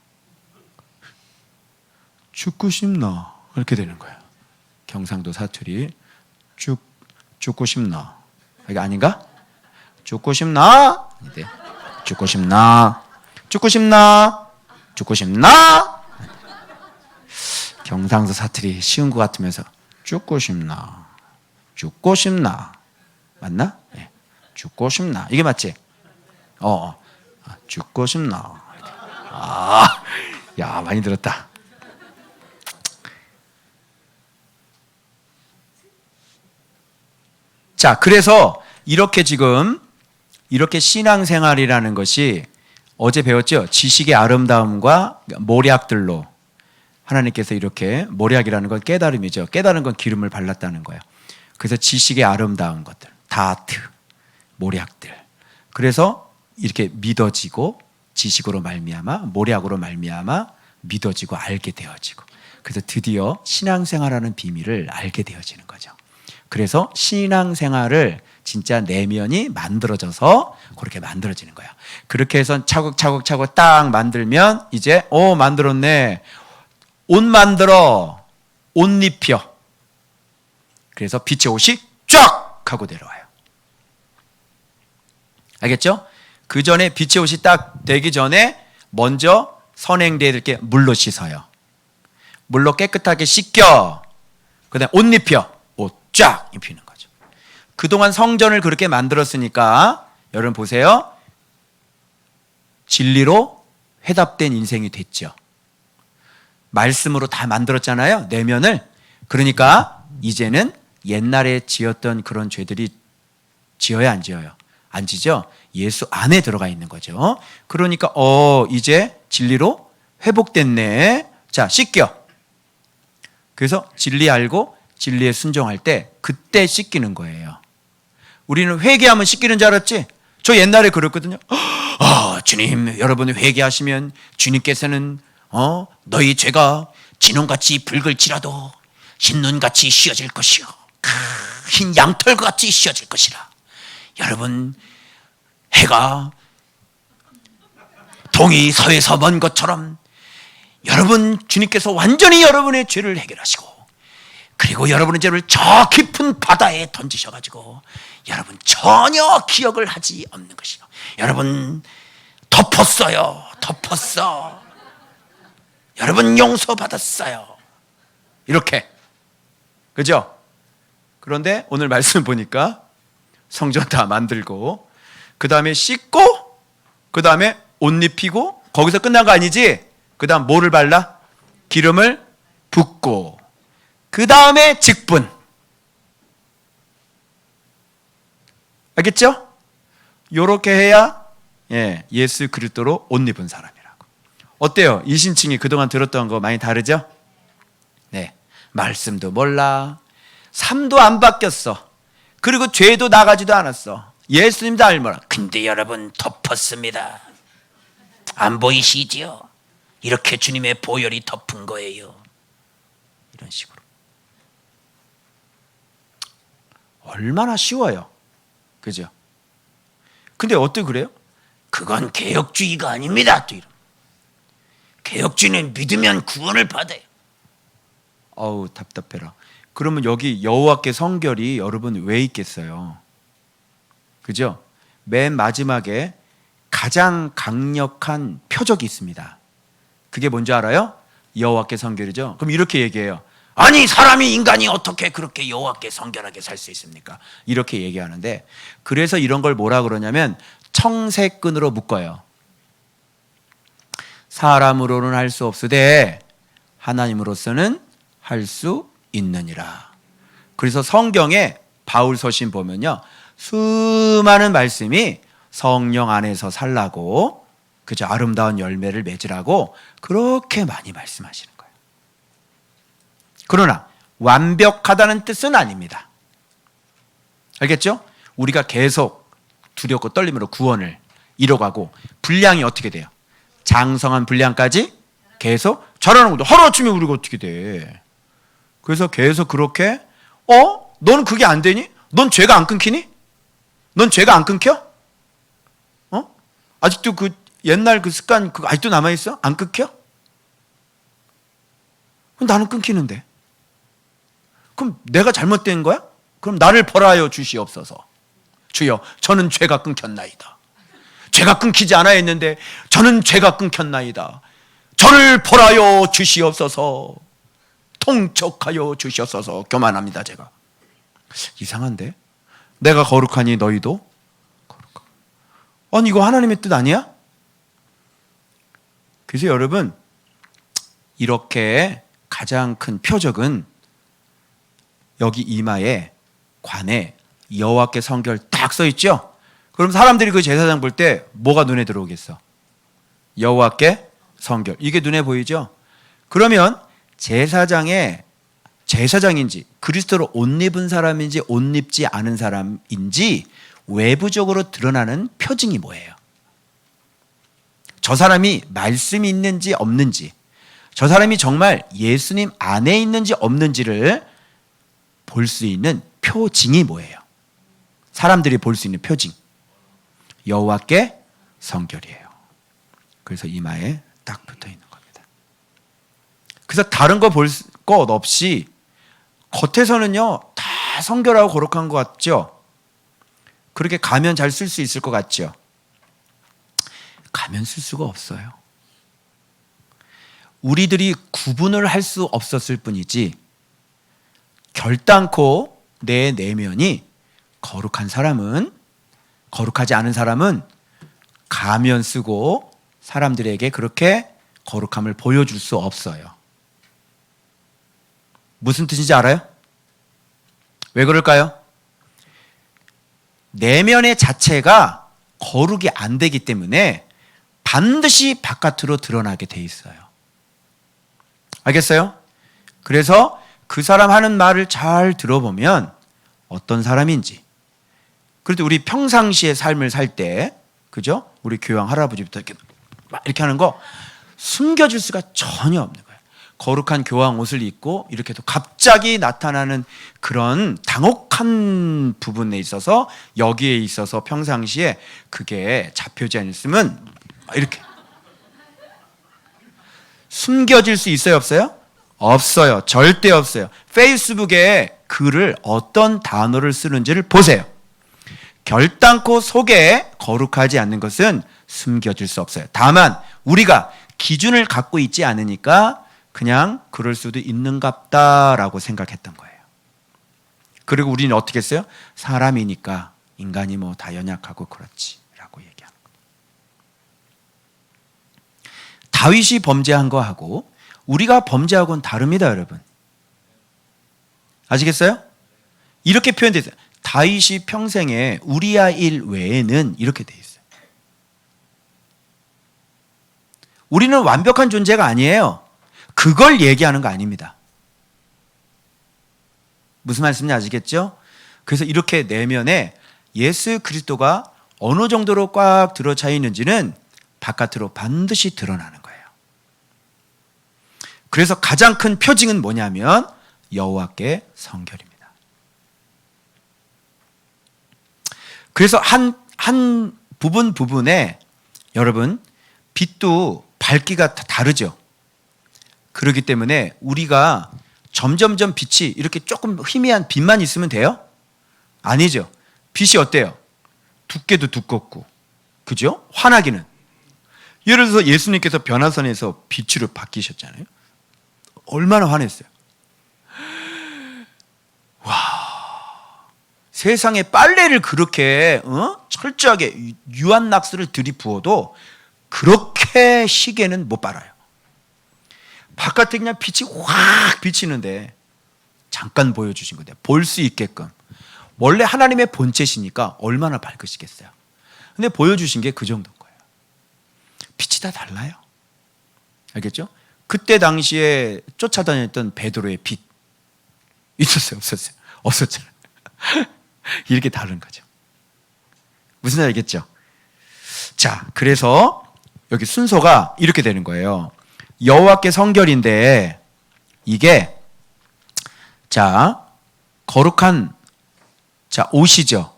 죽고 싶나? 이렇게 되는 거예요. 경상도 사투리 죽고 싶나? 이게 아닌가? 죽고 싶나? 죽고 싶나? 죽고 싶나? 죽고 싶나? 경상도 사투리 쉬운 것 같으면서 죽고 싶나? 죽고 싶나? 맞나? 네. 죽고 싶나? 이게 맞지? 죽고 싶나? 야, 많이 들었다. 자, 그래서 이렇게 지금 이렇게 신앙생활이라는 것이 어제 배웠죠? 지식의 아름다움과 모략들로 하나님께서 이렇게 모략이라는 건 깨달음이죠. 깨달은 건 기름을 발랐다는 거예요. 그래서 지식의 아름다운 것들, 다트, 모략들. 그래서 이렇게 믿어지고 지식으로 말미암아 모략으로 말미암아 믿어지고 알게 되어지고 그래서 드디어 신앙생활하는 비밀을 알게 되어지는 거죠. 그래서 신앙생활을 진짜 내면이 만들어져서 그렇게 만들어지는 거야. 그렇게 해서 차곡차곡 딱 만들면 이제 만들었네. 옷 만들어. 옷 입혀. 그래서 빛의 옷이 쫙 하고 내려와요. 알겠죠? 그 전에 빛의 옷이 딱 되기 전에 먼저 선행돼야 될 게 물로 씻어요. 물로 깨끗하게 씻겨. 그 다음에 옷 입혀. 옷 쫙 입히는 거죠. 그동안 성전을 그렇게 만들었으니까 여러분 보세요. 진리로 회답된 인생이 됐죠. 말씀으로 다 만들었잖아요. 내면을. 그러니까 이제는 옛날에 지었던 그런 죄들이 지어야 안 지어요? 안 지죠? 예수 안에 들어가 있는 거죠. 그러니까 이제 진리로 회복됐네. 자, 씻겨. 그래서 진리 알고 진리에 순종할 때 그때 씻기는 거예요. 우리는 회개하면 씻기는 줄 알았지? 저 옛날에 그랬거든요. 주님, 여러분이 회개하시면 주님께서는 너희 죄가 진홍같이 붉을지라도 흰눈같이 씌어질 것이요 흰 양털같이 씌어질 것이라. 여러분, 해가 동이 서에서 먼 것처럼 여러분 주님께서 완전히 여러분의 죄를 해결하시고 그리고 여러분의 죄를 저 깊은 바다에 던지셔가지고 여러분 전혀 기억을 하지 없는 것이요. 여러분 덮었어요. 덮었어. 여러분 용서받았어요. 이렇게. 그죠? 그런데 오늘 말씀 보니까 성전 다 만들고 그 다음에 씻고 그 다음에 옷 입히고 거기서 끝난 거 아니지? 그 다음 뭐를 발라? 기름을 붓고 그 다음에 직분. 알겠죠? 요렇게 해야 예수 그리스도로 옷 입은 사람이라고. 어때요? 이신칭이 그동안 들었던 거 많이 다르죠? 네, 말씀도 몰라. 삶도 안 바뀌었어. 그리고 죄도 나가지도 않았어. 예수님도 알면 근데 여러분 덮었습니다. 안 보이시지요? 이렇게 주님의 보혈이 덮은 거예요. 이런 식으로. 얼마나 쉬워요. 그죠? 근데 어떻게 그래요? 그건 개혁주의가 아닙니다. 또 이런. 개혁주의는 믿으면 구원을 받아요. 어우 답답해라. 그러면 여기 여호와께 성결이 여러분 왜 있겠어요? 그죠? 맨 마지막에 가장 강력한 표적이 있습니다. 그게 뭔지 알아요? 여호와께 성결이죠. 그럼 이렇게 얘기해요. 아니 사람이 인간이 어떻게 그렇게 여호와께 성결하게 살 수 있습니까? 이렇게 얘기하는데 그래서 이런 걸 뭐라 그러냐면 청색끈으로 묶어요. 사람으로는 할 수 없으되 하나님으로서는 할 수 있느니라. 그래서 성경에 바울 서신 보면요. 수많은 말씀이 성령 안에서 살라고 그저 아름다운 열매를 맺으라고 그렇게 많이 말씀하시는 거예요. 그러나 완벽하다는 뜻은 아닙니다. 알겠죠? 우리가 계속 두렵고 떨림으로 구원을 이뤄가고 분량이 어떻게 돼요? 장성한 분량까지 계속 자라는 것도 하루아침에 우리가 어떻게 돼? 그래서 계속 그렇게 너는 그게 안 되니? 넌 죄가 안 끊기니? 넌 죄가 안 끊겨? 아직도 그 옛날 그 습관 그거 아직도 남아있어? 안 끊겨? 그럼 나는 끊기는데. 그럼 내가 잘못된 거야? 그럼 나를 벌하여 주시옵소서. 주여 저는 죄가 끊겼나이다. 죄가 끊기지 않아야 했는데 저는 죄가 끊겼나이다. 저를 벌하여 주시옵소서. 통촉하여 주시옵소서. 교만합니다 제가. 이상한데? 내가 거룩하니 너희도 거룩하고. 아니 이거 하나님의 뜻 아니야? 그래서 여러분 이렇게 가장 큰 표적은 여기 이마에 관에 여호와께 성결 딱 써있죠? 그럼 사람들이 그 제사장 볼 때 뭐가 눈에 들어오겠어? 여호와께 성결. 이게 눈에 보이죠? 그러면 제사장인지 그리스도로 옷 입은 사람인지 옷 입지 않은 사람인지 외부적으로 드러나는 표징이 뭐예요? 저 사람이 말씀이 있는지 없는지, 저 사람이 정말 예수님 안에 있는지 없는지를 볼 수 있는 표징이 뭐예요? 사람들이 볼 수 있는 표징. 여호와께 성결이에요. 그래서 이마에 딱 붙어 있는 겁니다. 그래서 다른 거 볼 것 없이 겉에서는요 다 성결하고 거룩한 것 같죠? 그렇게 가면 잘 쓸 수 있을 것 같죠? 가면 쓸 수가 없어요. 우리들이 구분을 할 수 없었을 뿐이지 결단코 내 내면이 거룩한 사람은, 거룩하지 않은 사람은 가면 쓰고 사람들에게 그렇게 거룩함을 보여줄 수 없어요. 무슨 뜻인지 알아요? 왜 그럴까요? 내면의 자체가 거룩이 안 되기 때문에 반드시 바깥으로 드러나게 돼 있어요. 알겠어요? 그래서 그 사람 하는 말을 잘 들어보면 어떤 사람인지, 그래도 우리 평상시의 삶을 살 때, 그죠? 우리 교황 할아버지부터 이렇게 하는 거 숨겨질 수가 전혀 없는 거예요. 거룩한 교황 옷을 입고 이렇게 또 갑자기 나타나는 그런 당혹한 부분에 있어서, 여기에 있어서 평상시에 그게 잡혀지 않으면 이렇게 숨겨질 수 있어요, 없어요? 없어요. 절대 없어요. 페이스북에 글을 어떤 단어를 쓰는지를 보세요. 결단코 속에 거룩하지 않는 것은 숨겨질 수 없어요. 다만 우리가 기준을 갖고 있지 않으니까 그냥 그럴 수도 있는갑다라고 생각했던 거예요. 그리고 우리는 어떻게 했어요? 사람이니까, 인간이 뭐 다 연약하고 그렇지 라고 얘기하는 거예요. 다윗이 범죄한 거하고 우리가 범죄하고는 다릅니다, 여러분. 아시겠어요? 이렇게 표현되어 있어요. 다윗이 평생에 우리야 일 외에는 이렇게 돼 있어요. 우리는 완벽한 존재가 아니에요. 그걸 얘기하는 거 아닙니다. 무슨 말씀인지 아시겠죠? 그래서 이렇게 내면에 예수 그리스도가 어느 정도로 꽉 들어차 있는지는 바깥으로 반드시 드러나는 거예요. 그래서 가장 큰 표징은 뭐냐면 여호와께 성결입니다. 그래서 한 부분에 여러분 빛도 밝기가 다르죠. 그렇기 때문에 우리가 점점점 빛이 이렇게 조금 희미한 빛만 있으면 돼요? 아니죠. 빛이 어때요? 두께도 두껍고, 그죠? 환하기는. 예를 들어서 예수님께서 변화선에서 빛으로 바뀌셨잖아요. 얼마나 환했어요. 와, 세상에 빨래를 그렇게 철저하게 유한낙스를 들이부어도 그렇게 시계는 못 빨아요. 바깥에 그냥 빛이 확 비치는데 잠깐 보여주신 건데 볼 수 있게끔. 원래 하나님의 본체시니까 얼마나 밝으시겠어요. 근데 보여주신 게 그 정도인 거예요. 빛이 다 달라요. 알겠죠? 그때 당시에 쫓아다녔던 베드로의 빛 있었어요? 없었어요? 없었잖아요. 이렇게 다른 거죠. 무슨 말 알겠죠? 자, 그래서 여기 순서가 이렇게 되는 거예요. 여호와께 성결인데 이게 자 거룩한 자 옷이죠.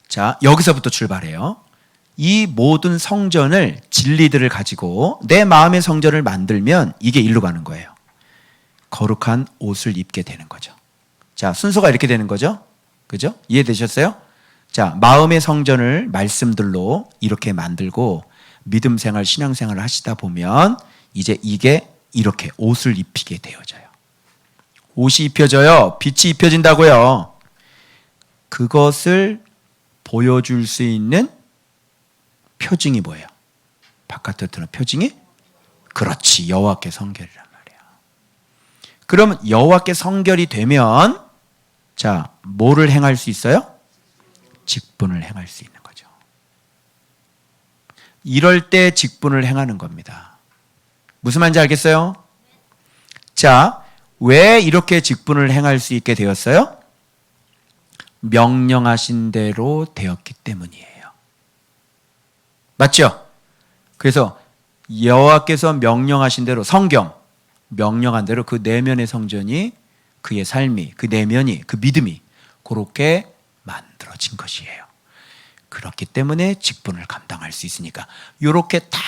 자 여기서부터 출발해요. 이 모든 성전을 진리들을 가지고 내 마음의 성전을 만들면 이게 일로 가는 거예요. 거룩한 옷을 입게 되는 거죠. 자 순서가 이렇게 되는 거죠. 그죠? 이해되셨어요? 자 마음의 성전을 말씀들로 이렇게 만들고 믿음 생활 신앙생활을 하시다 보면 이제 이게 이렇게 옷을 입히게 되어져요. 옷이 입혀져요. 빛이 입혀진다고요. 그것을 보여줄 수 있는 표징이 뭐예요? 바깥으로 드러나는 표징이? 그렇지, 여호와께 성결이란 말이야. 그러면 여호와께 성결이 되면 자 뭐를 행할 수 있어요? 직분을 행할 수 있는 거죠. 이럴 때 직분을 행하는 겁니다. 무슨 말인지 알겠어요? 자, 왜 이렇게 직분을 행할 수 있게 되었어요? 명령하신 대로 되었기 때문이에요. 맞죠? 그래서 여호와께서 명령하신 대로 성경, 명령한 대로 그 내면의 성전이 그의 삶이, 그 내면이, 그 믿음이 그렇게 만들어진 것이에요. 그렇기 때문에 직분을 감당할 수 있으니까 이렇게 다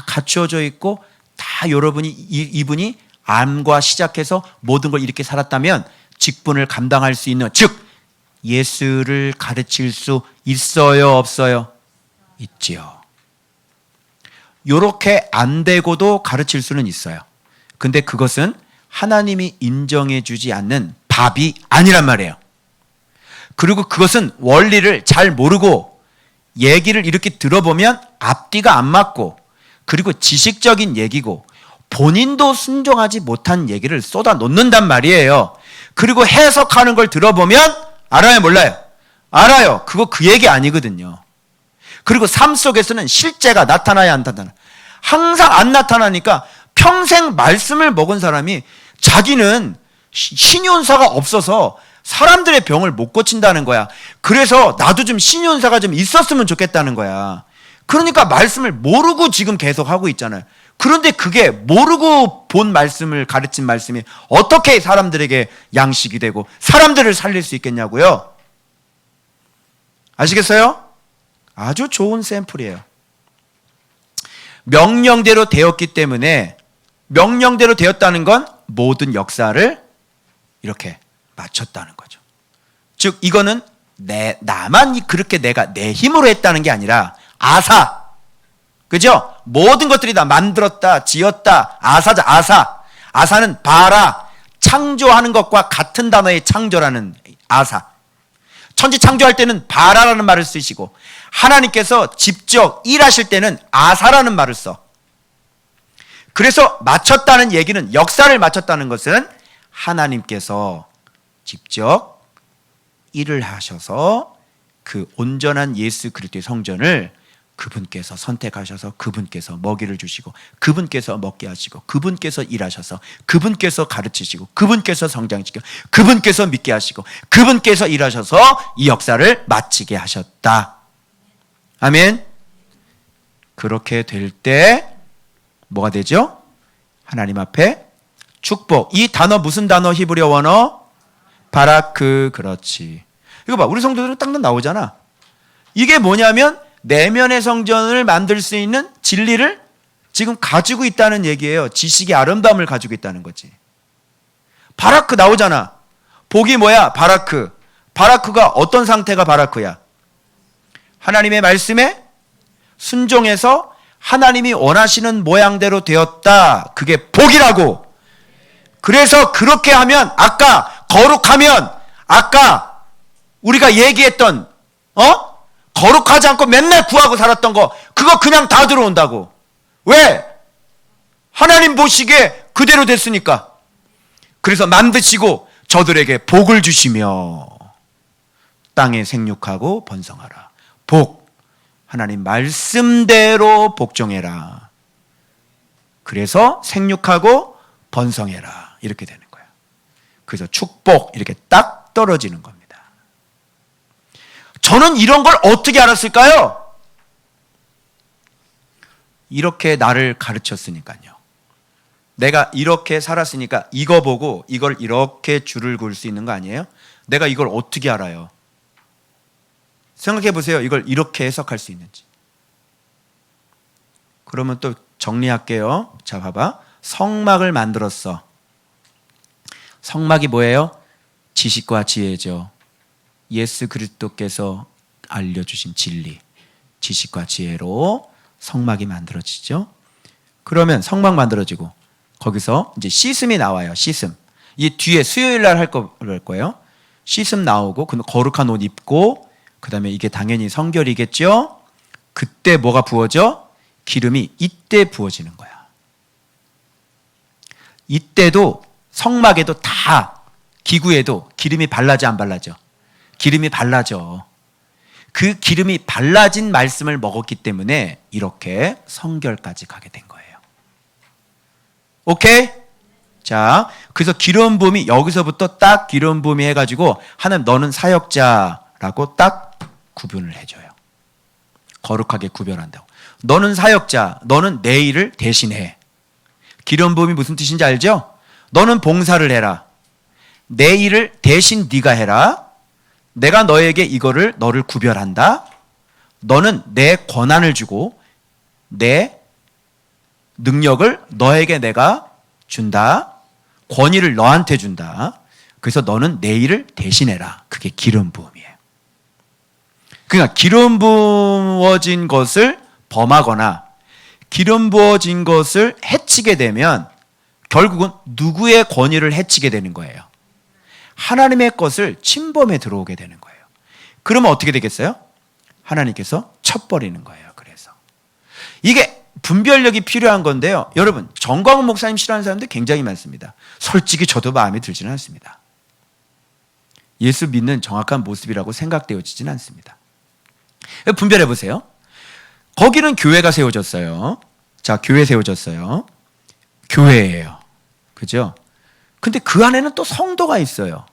갖추어져 있고 다 여러분이 이분이 암과 시작해서 모든 걸 이렇게 살았다면 직분을 감당할 수 있는 즉 예수를 가르칠 수 있어요 없어요? 있지요. 이렇게 안 되고도 가르칠 수는 있어요. 근데 그것은 하나님이 인정해 주지 않는 밥이 아니란 말이에요. 그리고 그것은 원리를 잘 모르고 얘기를 이렇게 들어보면 앞뒤가 안 맞고 그리고 지식적인 얘기고 본인도 순종하지 못한 얘기를 쏟아 놓는단 말이에요. 그리고 해석하는 걸 들어보면 알아요 몰라요? 알아요. 그거 그 얘기 아니거든요. 그리고 삶 속에서는 실제가 나타나야 안 나타나. 항상 안 나타나니까 평생 말씀을 먹은 사람이 자기는 신윤사가 없어서 사람들의 병을 못 고친다는 거야. 그래서 나도 좀 신윤사가 좀 있었으면 좋겠다는 거야. 그러니까 말씀을 모르고 지금 계속 하고 있잖아요. 그런데 그게 모르고 본 말씀을 가르친 말씀이 어떻게 사람들에게 양식이 되고 사람들을 살릴 수 있겠냐고요? 아시겠어요? 아주 좋은 샘플이에요. 명령대로 되었기 때문에 명령대로 되었다는 건 모든 역사를 이렇게 마쳤다는 거죠. 즉 이거는 나만 그렇게 내가 내 힘으로 했다는 게 아니라 아사, 그죠? 모든 것들이 다 만들었다, 지었다, 아사자, 아사. 아사는 바라, 창조하는 것과 같은 단어의 창조라는 아사. 천지 창조할 때는 바라라는 말을 쓰시고 하나님께서 직접 일하실 때는 아사라는 말을 써. 그래서 마쳤다는 얘기는 역사를 마쳤다는 것은 하나님께서 직접 일을 하셔서 그 온전한 예수 그리스도의 성전을 그분께서 선택하셔서 그분께서 먹이를 주시고 그분께서 먹게 하시고 그분께서 일하셔서 그분께서 가르치시고 그분께서 성장시키고 그분께서 믿게 하시고 그분께서 일하셔서 이 역사를 마치게 하셨다. 아멘. 그렇게 될 때 뭐가 되죠? 하나님 앞에 축복. 이 단어 무슨 단어? 히브리어 원어? 바라크. 그렇지. 이거 봐. 우리 성도들은 딱 나오잖아. 이게 뭐냐면 내면의 성전을 만들 수 있는 진리를 지금 가지고 있다는 얘기예요. 지식의 아름다움을 가지고 있다는 거지. 바라크 나오잖아. 복이 뭐야? 바라크. 바라크가 어떤 상태가 바라크야? 하나님의 말씀에 순종해서 하나님이 원하시는 모양대로 되었다. 그게 복이라고. 그래서 그렇게 하면 아까 거룩하면 아까 우리가 얘기했던 거룩하지 않고 맨날 구하고 살았던 거 그거 그냥 다 들어온다고. 왜? 하나님 보시기에 그대로 됐으니까. 그래서 만드시고 저들에게 복을 주시며 땅에 생육하고 번성하라. 복. 하나님 말씀대로 복종해라. 그래서 생육하고 번성해라. 이렇게 되는 거야. 그래서 축복 이렇게 딱 떨어지는 겁니다. 저는 이런 걸 어떻게 알았을까요? 이렇게 나를 가르쳤으니까요. 내가 이렇게 살았으니까 이거 보고 이걸 이렇게 줄을 그을 수 있는 거 아니에요? 내가 이걸 어떻게 알아요? 생각해 보세요. 이걸 이렇게 해석할 수 있는지. 그러면 또 정리할게요. 자, 봐봐. 성막을 만들었어. 성막이 뭐예요? 지식과 지혜죠. 예수 그리스도께서 알려주신 진리, 지식과 지혜로 성막이 만들어지죠. 그러면 성막 만들어지고 거기서 이제 시슴이 나와요. 시슴. 이 뒤에 수요일 날 할 거예요. 시슴 나오고 거룩한 옷 입고 그다음에 이게 당연히 성결이겠죠. 그때 뭐가 부어져? 기름이 이때 부어지는 거야. 이때도 성막에도 다 기구에도 기름이 발라져 안 발라져? 기름이 발라져. 그 기름이 발라진 말씀을 먹었기 때문에 이렇게 성결까지 가게 된 거예요. 오케이? 자, 그래서 기름 부음이 여기서부터 딱 기름 부음이 해가지고 하나님 너는 사역자라고 딱 구분을 해줘요. 거룩하게 구별한다고. 너는 사역자, 너는 내 일을 대신해. 기름 부음이 무슨 뜻인지 알죠? 너는 봉사를 해라. 내 일을 대신 네가 해라. 내가 너에게 너를 구별한다. 너는 내 권한을 주고 내 능력을 너에게 내가 준다. 권위를 너한테 준다. 그래서 너는 내 일을 대신해라. 그게 기름 부음이에요. 그러니까 기름 부어진 것을 범하거나 기름 부어진 것을 해치게 되면 결국은 누구의 권위를 해치게 되는 거예요? 하나님의 것을 침범에 들어오게 되는 거예요. 그러면 어떻게 되겠어요? 하나님께서 쳐버리는 거예요. 그래서 이게 분별력이 필요한 건데요. 여러분, 정광훈 목사님 싫어하는 사람들 굉장히 많습니다. 솔직히 저도 마음에 들지는 않습니다. 예수 믿는 정확한 모습이라고 생각되어지진 않습니다. 분별해 보세요. 거기는 교회가 세워졌어요. 자, 교회 세워졌어요. 교회예요. 그죠? 근데 그 안에는 또 성도가 있어요.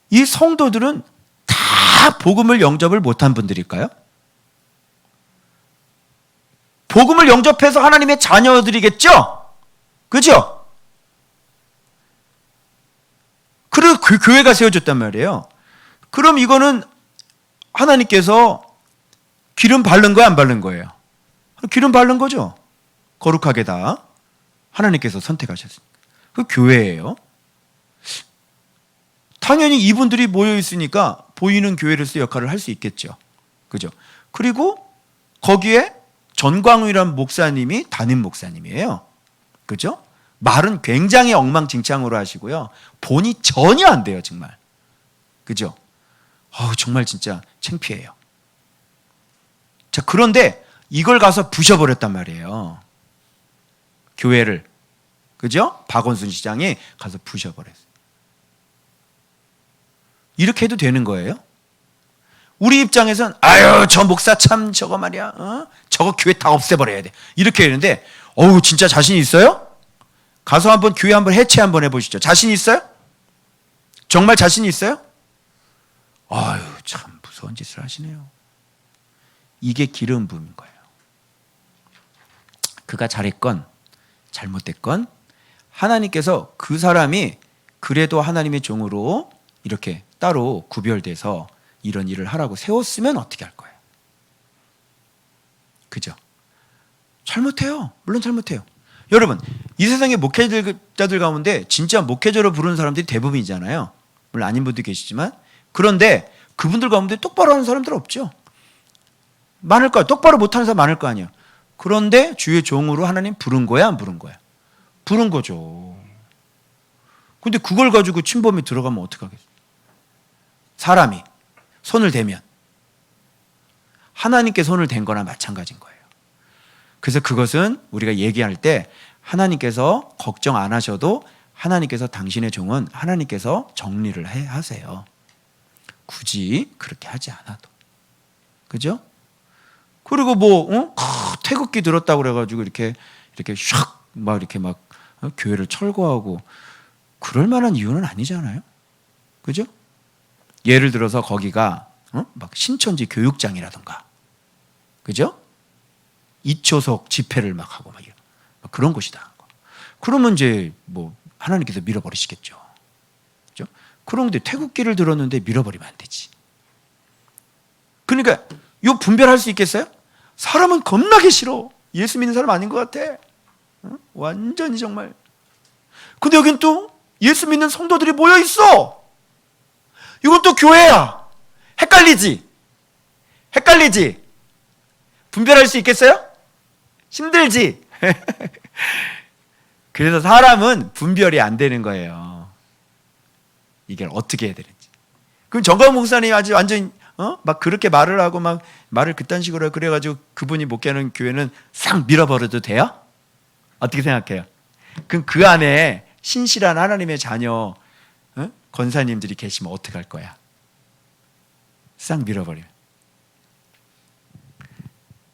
이 성도들은 다 복음을 영접을 못한 분들일까요? 복음을 영접해서 하나님의 자녀들이겠죠? 그죠? 그리고 그 교회가 세워졌단 말이에요. 그럼 이거는 하나님께서 기름 바른 거야, 안 바른 거예요? 기름 바른 거죠. 거룩하게 다 하나님께서 선택하셨습니다. 그 교회예요. 당연히 이분들이 모여 있으니까 보이는 교회로서 역할을 할 수 있겠죠. 그죠? 그리고 거기에 전광훈이라는 목사님이 담임 목사님이에요. 그죠? 말은 굉장히 엉망진창으로 하시고요. 본이 전혀 안 돼요, 정말. 그죠? 정말 진짜 창피해요. 자, 그런데 이걸 가서 부셔버렸단 말이에요. 교회를. 그죠? 박원순 시장이 가서 부셔버렸어요. 이렇게 해도 되는 거예요? 우리 입장에선 아유 저 목사 참 저거 말이야 저거 교회 다 없애버려야 돼 이렇게 했는데 어우 진짜 자신 있어요? 가서 한번 교회 한번 해체 한번 해보시죠. 자신 있어요? 정말 자신 있어요? 아유 참 무서운 짓을 하시네요. 이게 기름 부음인 거예요. 그가 잘했건 잘못됐건 하나님께서 그 사람이 그래도 하나님의 종으로 이렇게 따로 구별돼서 이런 일을 하라고 세웠으면 어떻게 할 거예요? 그죠? 잘못해요. 물론 잘못해요. 여러분 이 세상의 목회자들 가운데 진짜 목회자로 부르는 사람들이 대부분이잖아요. 물론 아닌 분도 계시지만 그런데 그분들 가운데 똑바로 하는 사람들 없죠. 많을 거야. 똑바로 못하는 사람 많을 거 아니에요. 그런데 주의 종으로 하나님 부른 거야 안 부른 거야? 부른 거죠. 근데 그걸 가지고 침범이 들어가면 어떡하겠어요? 사람이 손을 대면 하나님께 손을 댄 거나 마찬가지인 거예요. 그래서 그것은 우리가 얘기할 때 하나님께서 걱정 안 하셔도 하나님께서 당신의 종은 하나님께서 정리를 하세요. 굳이 그렇게 하지 않아도. 그죠? 그리고 태극기 들었다고 그래가지고 이렇게 샥 막 이렇게 막 교회를 철거하고 그럴 만한 이유는 아니잖아요. 그죠? 예를 들어서 거기가 막 신천지 교육장이라던가, 그죠? 이초석 집회를 막 하고 막 그런 곳이다. 그러면 이제 뭐 하나님께서 밀어버리시겠죠. 그죠? 그런데 태극기를 들었는데 밀어버리면 안 되지. 그러니까 요 분별할 수 있겠어요? 사람은 겁나게 싫어. 예수 믿는 사람 아닌 것 같아. 완전히 정말. 근데 여긴 또 예수 믿는 성도들이 모여 있어. 이건 또 교회야. 헷갈리지? 분별할 수 있겠어요? 힘들지? 그래서 사람은 분별이 안 되는 거예요. 이게 어떻게 해야 되는지. 그럼 정광 목사님이 아주 완전 막 그렇게 말을 하고 막 말을 그딴 식으로 그래가지고 그분이 목회하는 교회는 싹 밀어버려도 돼요? 어떻게 생각해요? 그럼 그 안에 신실한 하나님의 자녀 권사님들이 계시면 어떡할 거야? 싹 밀어버리면.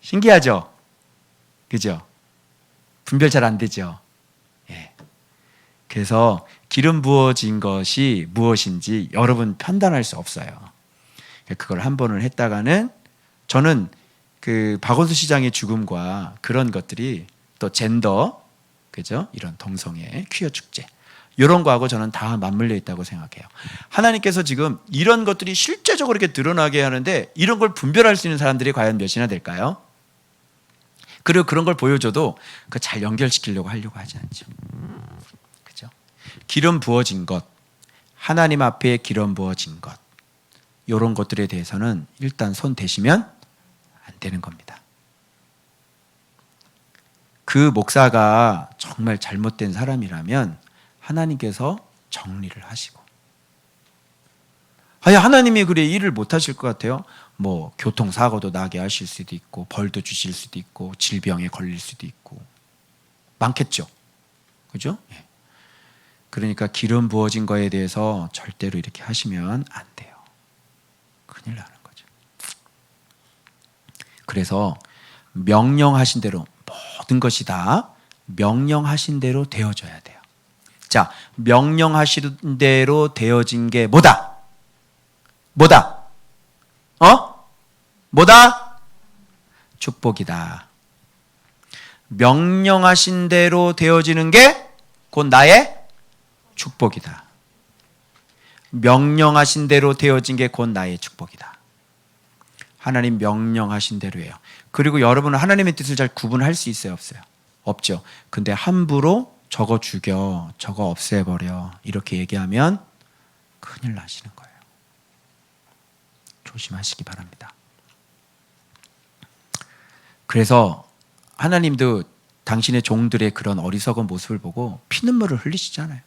신기하죠? 그죠? 분별 잘 안 되죠? 예. 그래서 기름 부어진 것이 무엇인지 여러분 판단할 수 없어요. 그걸 한 번을 했다가는 저는 그 박원순 시장의 죽음과 그런 것들이 또 젠더, 그죠? 이런 동성애, 퀴어 축제 이런 거하고 저는 다 맞물려 있다고 생각해요. 하나님께서 지금 이런 것들이 실제적으로 이렇게 드러나게 하는데 이런 걸 분별할 수 있는 사람들이 과연 몇이나 될까요? 그리고 그런 걸 보여줘도 그 잘 연결시키려고 하려고 하지 않죠. 그죠? 기름 부어진 것, 하나님 앞에 기름 부어진 것, 이런 것들에 대해서는 일단 손 대시면 안 되는 겁니다. 그 목사가 정말 잘못된 사람이라면 하나님께서 정리를 하시고, 하나님이 그래 일을 못 하실 것 같아요? 뭐 교통사고도 나게 하실 수도 있고 벌도 주실 수도 있고 질병에 걸릴 수도 있고 많겠죠. 그죠? 예. 그러니까 기름 부어진 거에 대해서 절대로 이렇게 하시면 안 돼요. 큰일 나는 거죠. 그래서 명령하신 대로 모든 것이 다 명령하신 대로 되어져야 돼요. 자, 명령하신 대로 되어진 게 뭐다? 뭐다? 축복이다. 명령하신 대로 되어지는 게 곧 나의 축복이다. 명령하신 대로 되어진 게 곧 나의 축복이다. 하나님 명령하신 대로예요. 그리고 여러분은 하나님의 뜻을 잘 구분할 수 있어요, 없어요? 없죠. 근데 함부로 저거 죽여, 저거 없애버려 이렇게 얘기하면 큰일 나시는 거예요. 조심하시기 바랍니다. 그래서 하나님도 당신의 종들의 그런 어리석은 모습을 보고 피눈물을 흘리시잖아요.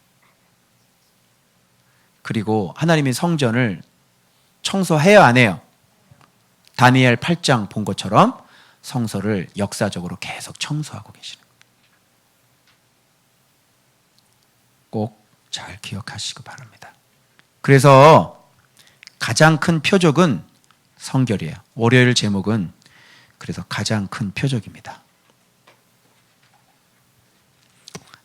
그리고 하나님의 성전을 청소해요, 안 해요? 다니엘 8장 본 것처럼 성소를 역사적으로 계속 청소하고 계시는 거예요. 꼭 잘 기억하시기 바랍니다. 그래서 가장 큰 표적은 성결이에요. 월요일 제목은 그래서 가장 큰 표적입니다.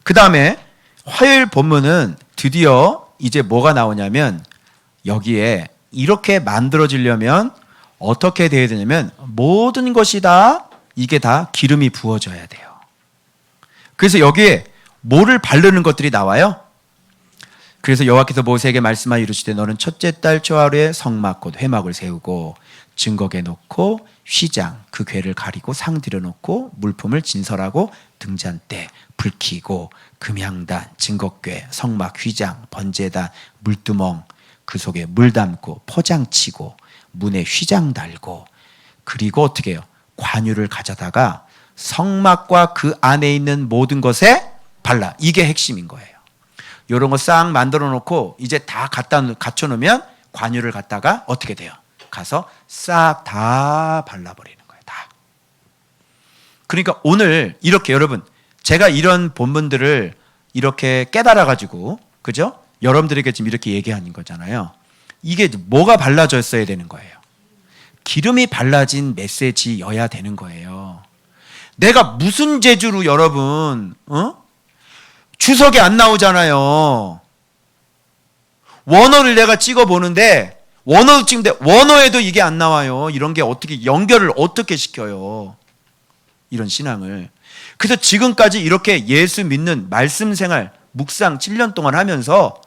그 다음에 화요일 본문은 드디어 이제 뭐가 나오냐면 여기에 이렇게 만들어지려면 어떻게 돼야 되냐면 모든 것이 다 이게 다 기름이 부어져야 돼요. 그래서 여기에 뭐를 바르는 것들이 나와요? 그래서 여호와께서 모세에게 말씀하여 이르시되 너는 첫째 달 초하루에 성막 곧 회막을 세우고 증거궤 놓고 휘장 그 궤를 가리고 상 들여놓고 물품을 진설하고 등잔대 불 켜고 금향단 증거궤 성막 휘장 번제단 물두멍 그 속에 물 담고 포장치고 문에 휘장 달고 그리고 어떻게 해요? 관유를 가져다가 성막과 그 안에 있는 모든 것에 발라. 이게 핵심인 거예요. 이런 거 싹 만들어 놓고 이제 다 갖춰 놓으면 관유를 갖다가 어떻게 돼요? 가서 싹 다 발라버리는 거예요. 다. 그러니까 오늘 이렇게 여러분 제가 이런 본문들을 이렇게 깨달아가지고 그죠? 여러분들에게 지금 이렇게 얘기하는 거잖아요. 이게 뭐가 발라졌어야 되는 거예요? 기름이 발라진 메시지여야 되는 거예요. 내가 무슨 재주로 여러분 주석이 안 나오잖아요. 원어를 내가 찍어보는데 원어도 찍는데 원어에도 이게 안 나와요. 이런 게 어떻게 연결을 어떻게 시켜요? 이런 신앙을. 그래서 지금까지 이렇게 예수 믿는 말씀 생활 묵상 7년 동안 하면서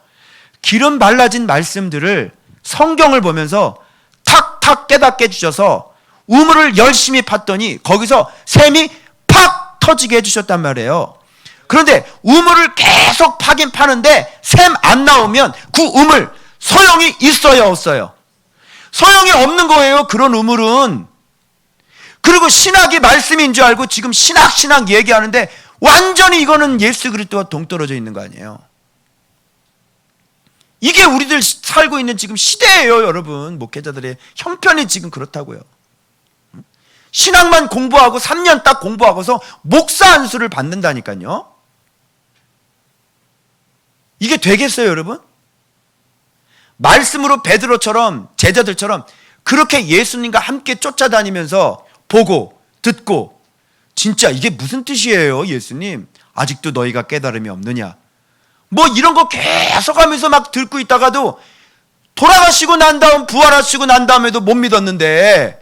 기름 발라진 말씀들을 성경을 보면서 탁탁 깨닫게 해주셔서 우물을 열심히 팠더니 거기서 샘이 팍 터지게 해주셨단 말이에요. 그런데 우물을 계속 파긴 파는데 샘 안 나오면 그 우물 소용이 있어요 없어요? 소용이 없는 거예요. 그런 우물은. 그리고 신학이 말씀인 줄 알고 지금 신학 얘기하는데 완전히 이거는 예수 그리스도와 동떨어져 있는 거 아니에요. 이게 우리들 살고 있는 지금 시대예요. 여러분 목회자들의 형편이 지금 그렇다고요. 신학만 공부하고 3년 딱 공부하고서 목사 안수를 받는다니까요. 이게 되겠어요 여러분? 말씀으로 베드로처럼 제자들처럼 그렇게 예수님과 함께 쫓아다니면서 보고 듣고 진짜 이게 무슨 뜻이에요 예수님? 아직도 너희가 깨달음이 없느냐? 뭐 이런 거 계속 하면서 막 듣고 있다가도 돌아가시고 난 다음 부활하시고 난 다음에도 못 믿었는데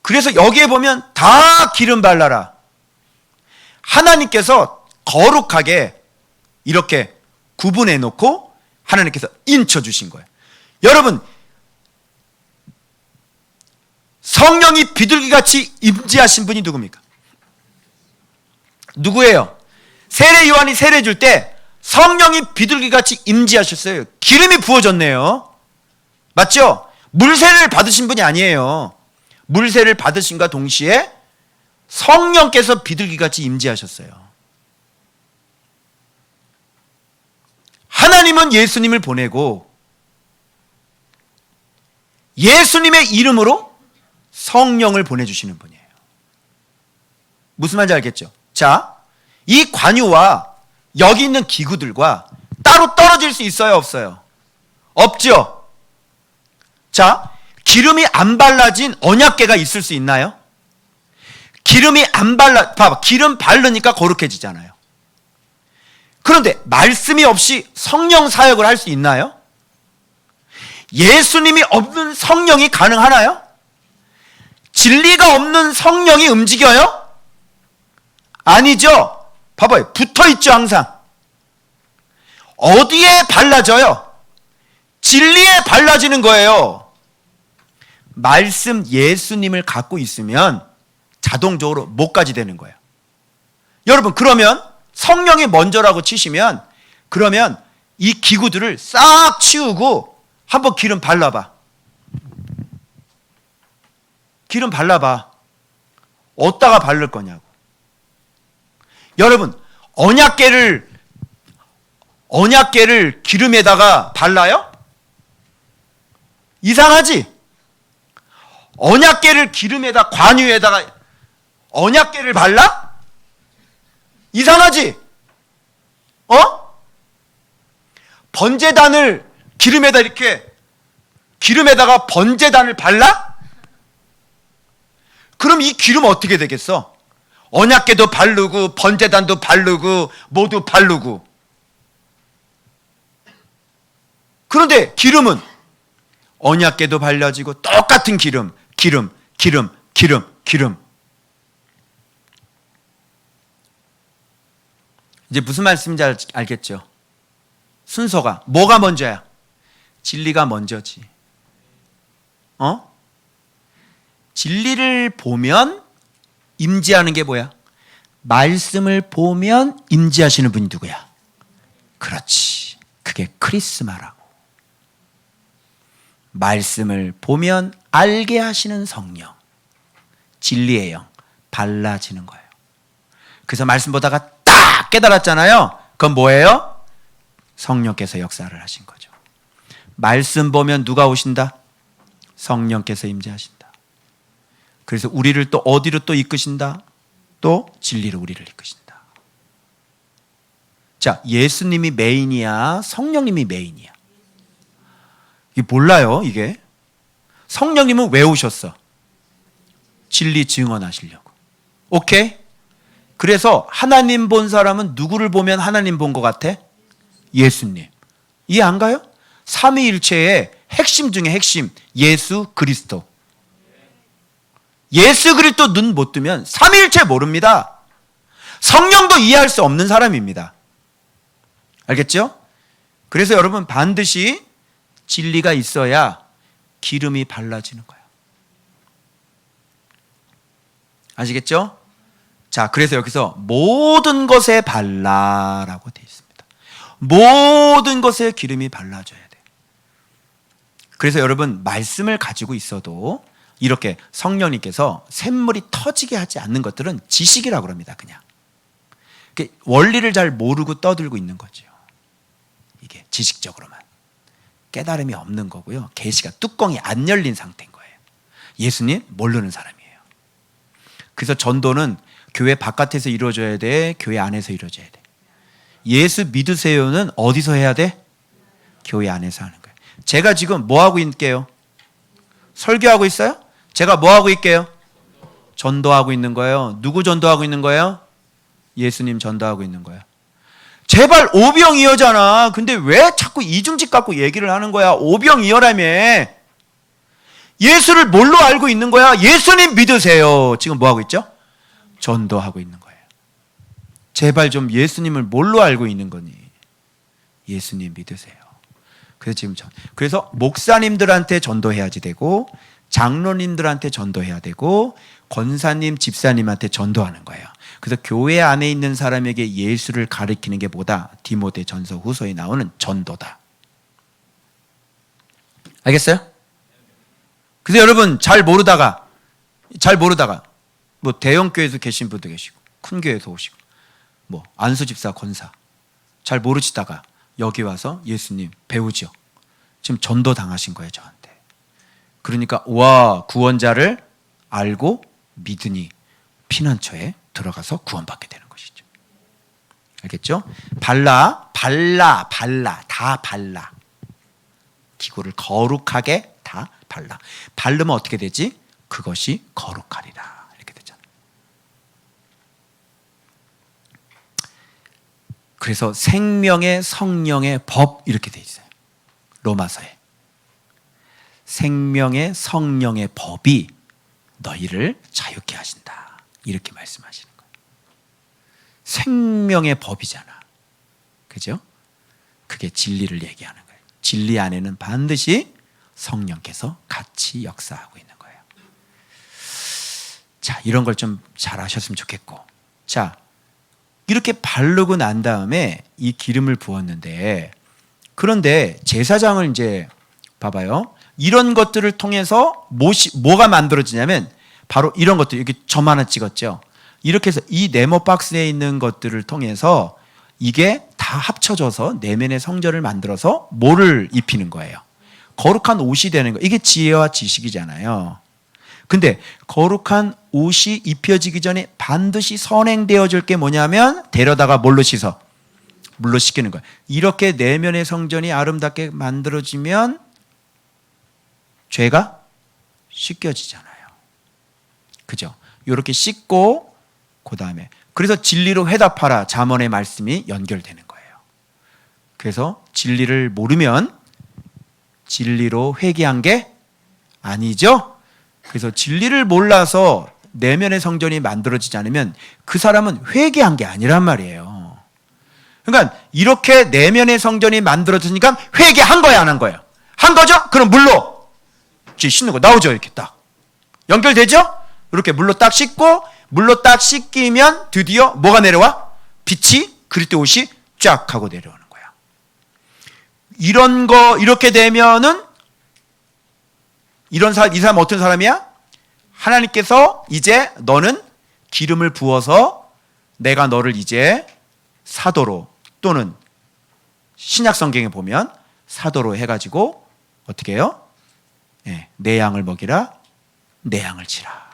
그래서 여기에 보면 다 기름 발라라. 하나님께서 거룩하게 이렇게 구분해 놓고 하나님께서 인쳐 주신 거예요. 여러분 성령이 비둘기같이 임재하신 분이 누굽니까? 누구예요? 세례 요한이 세례 줄 때 성령이 비둘기같이 임재하셨어요. 기름이 부어졌네요. 맞죠? 물세례를 받으신 분이 아니에요. 물세례를 받으신과 동시에 성령께서 비둘기같이 임재하셨어요. 하나님은 예수님을 보내고 예수님의 이름으로 성령을 보내주시는 분이에요. 무슨 말인지 알겠죠? 자, 이 관유와 여기 있는 기구들과 따로 떨어질 수 있어요? 없어요? 없죠? 자, 기름이 안 발라진 언약궤가 있을 수 있나요? 기름이 안 봐봐. 기름 바르니까 거룩해지잖아요. 그런데 말씀이 없이 성령 사역을 할 수 있나요? 예수님이 없는 성령이 가능하나요? 진리가 없는 성령이 움직여요? 아니죠. 봐봐요. 붙어있죠 항상. 어디에 발라져요? 진리에 발라지는 거예요. 말씀 예수님을 갖고 있으면 자동적으로 뭐까지 되는 거예요. 여러분 그러면 성령이 먼저라고 치시면 그러면 이 기구들을 싹 치우고 한번 기름 발라봐. 기름 발라봐. 어디다가 바를 거냐고. 여러분 언약궤를 기름에다가 발라요? 이상하지? 언약궤를 기름에다 관유에다가 언약궤를 발라? 이상하지? 번제단을 기름에다가 번제단을 발라? 그럼 이 기름 어떻게 되겠어? 언약궤도 바르고 번제단도 바르고 모두 바르고. 그런데 기름은 언약궤도 발라지고 똑같은 기름. 이제 무슨 말씀인지 알겠죠? 순서가 뭐가 먼저야? 진리가 먼저지. 진리를 보면 임재하는 게 뭐야? 말씀을 보면 임재하시는 분이 누구야? 그렇지. 그게 크리스마라고. 말씀을 보면 알게 하시는 성령, 진리의 영 발라지는 거예요. 그래서 말씀 보다가 딱 깨달았잖아요. 그건 뭐예요? 성령께서 역사를 하신 거죠. 말씀 보면 누가 오신다? 성령께서 임재하신다. 그래서 우리를 또 어디로 또 이끄신다? 또 진리로 우리를 이끄신다. 자, 예수님이 메인이야? 성령님이 메인이야? 이게 몰라요, 이게. 성령님은 왜 오셨어? 진리 증언하시려고. 오케이? 그래서 하나님 본 사람은 누구를 보면 하나님 본 것 같아? 예수님. 이해 안 가요? 삼위일체의 핵심 중에 핵심, 예수 그리스도. 예수 그리스도 눈 못 뜨면 삼위일체 모릅니다. 성령도 이해할 수 없는 사람입니다. 알겠죠? 그래서 여러분 반드시 진리가 있어야 기름이 발라지는 거예요. 아시겠죠? 자, 그래서 여기서 모든 것에 발라라고 되어 있습니다. 모든 것에 기름이 발라져야 돼요. 그래서 여러분 말씀을 가지고 있어도 이렇게 성령님께서 샘물이 터지게 하지 않는 것들은 지식이라고 합니다. 그냥 원리를 잘 모르고 떠들고 있는 거죠. 이게 지식적으로만 깨달음이 없는 거고요. 계시가 뚜껑이 안 열린 상태인 거예요. 예수님 모르는 사람이에요. 그래서 전도는 교회 바깥에서 이루어져야 돼? 교회 안에서 이루어져야 돼? 예수 믿으세요는 어디서 해야 돼? 교회 안에서 하는 거예요. 제가 지금 뭐 하고 있게요? 설교하고 있어요? 제가 뭐 하고 있게요? 전도하고 있는 거예요. 누구 전도하고 있는 거예요? 예수님 전도하고 있는 거예요. 제발 오병이어잖아. 근데 왜 자꾸 이중직 갖고 얘기를 하는 거야? 오병이어라며. 예수를 뭘로 알고 있는 거야? 예수님 믿으세요. 지금 뭐 하고 있죠? 전도하고 있는 거예요. 제발 좀 예수님을 뭘로 알고 있는 거니? 예수님 믿으세요. 그래서 목사님들한테 전도해야지 되고, 장로님들한테 전도해야 되고, 권사님, 집사님한테 전도하는 거예요. 그래서 교회 안에 있는 사람에게 예수를 가르치는 게 뭐다? 디모데 전서 후서에 나오는 전도다. 알겠어요? 그래서 여러분 잘 모르다가 뭐 대형 교회에서 계신 분도 계시고 큰 교회에서 오시고 뭐 안수 집사 권사 잘 모르시다가 여기 와서 예수님 배우죠. 지금 전도 당하신 거예요, 저한테. 그러니까 와, 구원자를 알고 믿으니 피난처에 들어가서 구원받게 되는 것이죠. 알겠죠? 발라 다 발라. 기구를 거룩하게 다 발라. 바르면 어떻게 되지? 그것이 거룩하리라. 이렇게 되잖아. 그래서 생명의 성령의 법 이렇게 돼 있어요. 로마서에. 생명의 성령의 법이 너희를 자유케 하신다. 이렇게 말씀하시는 거예요. 생명의 법이잖아. 그죠? 그게 진리를 얘기하는 거예요. 진리 안에는 반드시 성령께서 같이 역사하고 있는 거예요. 자, 이런 걸 좀 잘 아셨으면 좋겠고. 자, 이렇게 바르고 난 다음에 이 기름을 부었는데, 그런데 제사장을 이제 봐봐요. 이런 것들을 통해서 뭐가 만들어지냐면 바로 이런 것들, 여기 점 하나 찍었죠. 이렇게 해서 이 네모 박스에 있는 것들을 통해서 이게 다 합쳐져서 내면의 성전을 만들어서 뭐를 입히는 거예요? 거룩한 옷이 되는 거예요. 이게 지혜와 지식이잖아요. 근데 거룩한 옷이 입혀지기 전에 반드시 선행되어질 게 뭐냐면 데려다가 뭘로 씻어? 물로 씻기는 거예요. 이렇게 내면의 성전이 아름답게 만들어지면 죄가 씻겨지잖아요. 그죠? 이렇게 씻고 그 다음에 그래서 진리로 회답하라 잠언의 말씀이 연결되는 거예요. 그래서 진리를 모르면 진리로 회개한 게 아니죠. 그래서 진리를 몰라서 내면의 성전이 만들어지지 않으면 그 사람은 회개한 게 아니란 말이에요. 그러니까 이렇게 내면의 성전이 만들어지니까 회개한 거야, 안 한 거예요? 한 거죠? 그럼 물로 씻는 거 나오죠. 이렇게 딱 연결되죠? 이렇게 물로 딱 씻고 물로 딱 씻기면 드디어 뭐가 내려와? 빛이 그리스도의 옷이 쫙 하고 내려오는 거야. 이런 거 이렇게 되면은 이 사람 어떤 사람이야? 하나님께서 이제 너는 기름을 부어서 내가 너를 이제 사도로 또는 신약 성경에 보면 사도로 해가지고 어떻게 해요? 내 양을 먹이라 내 양을 치라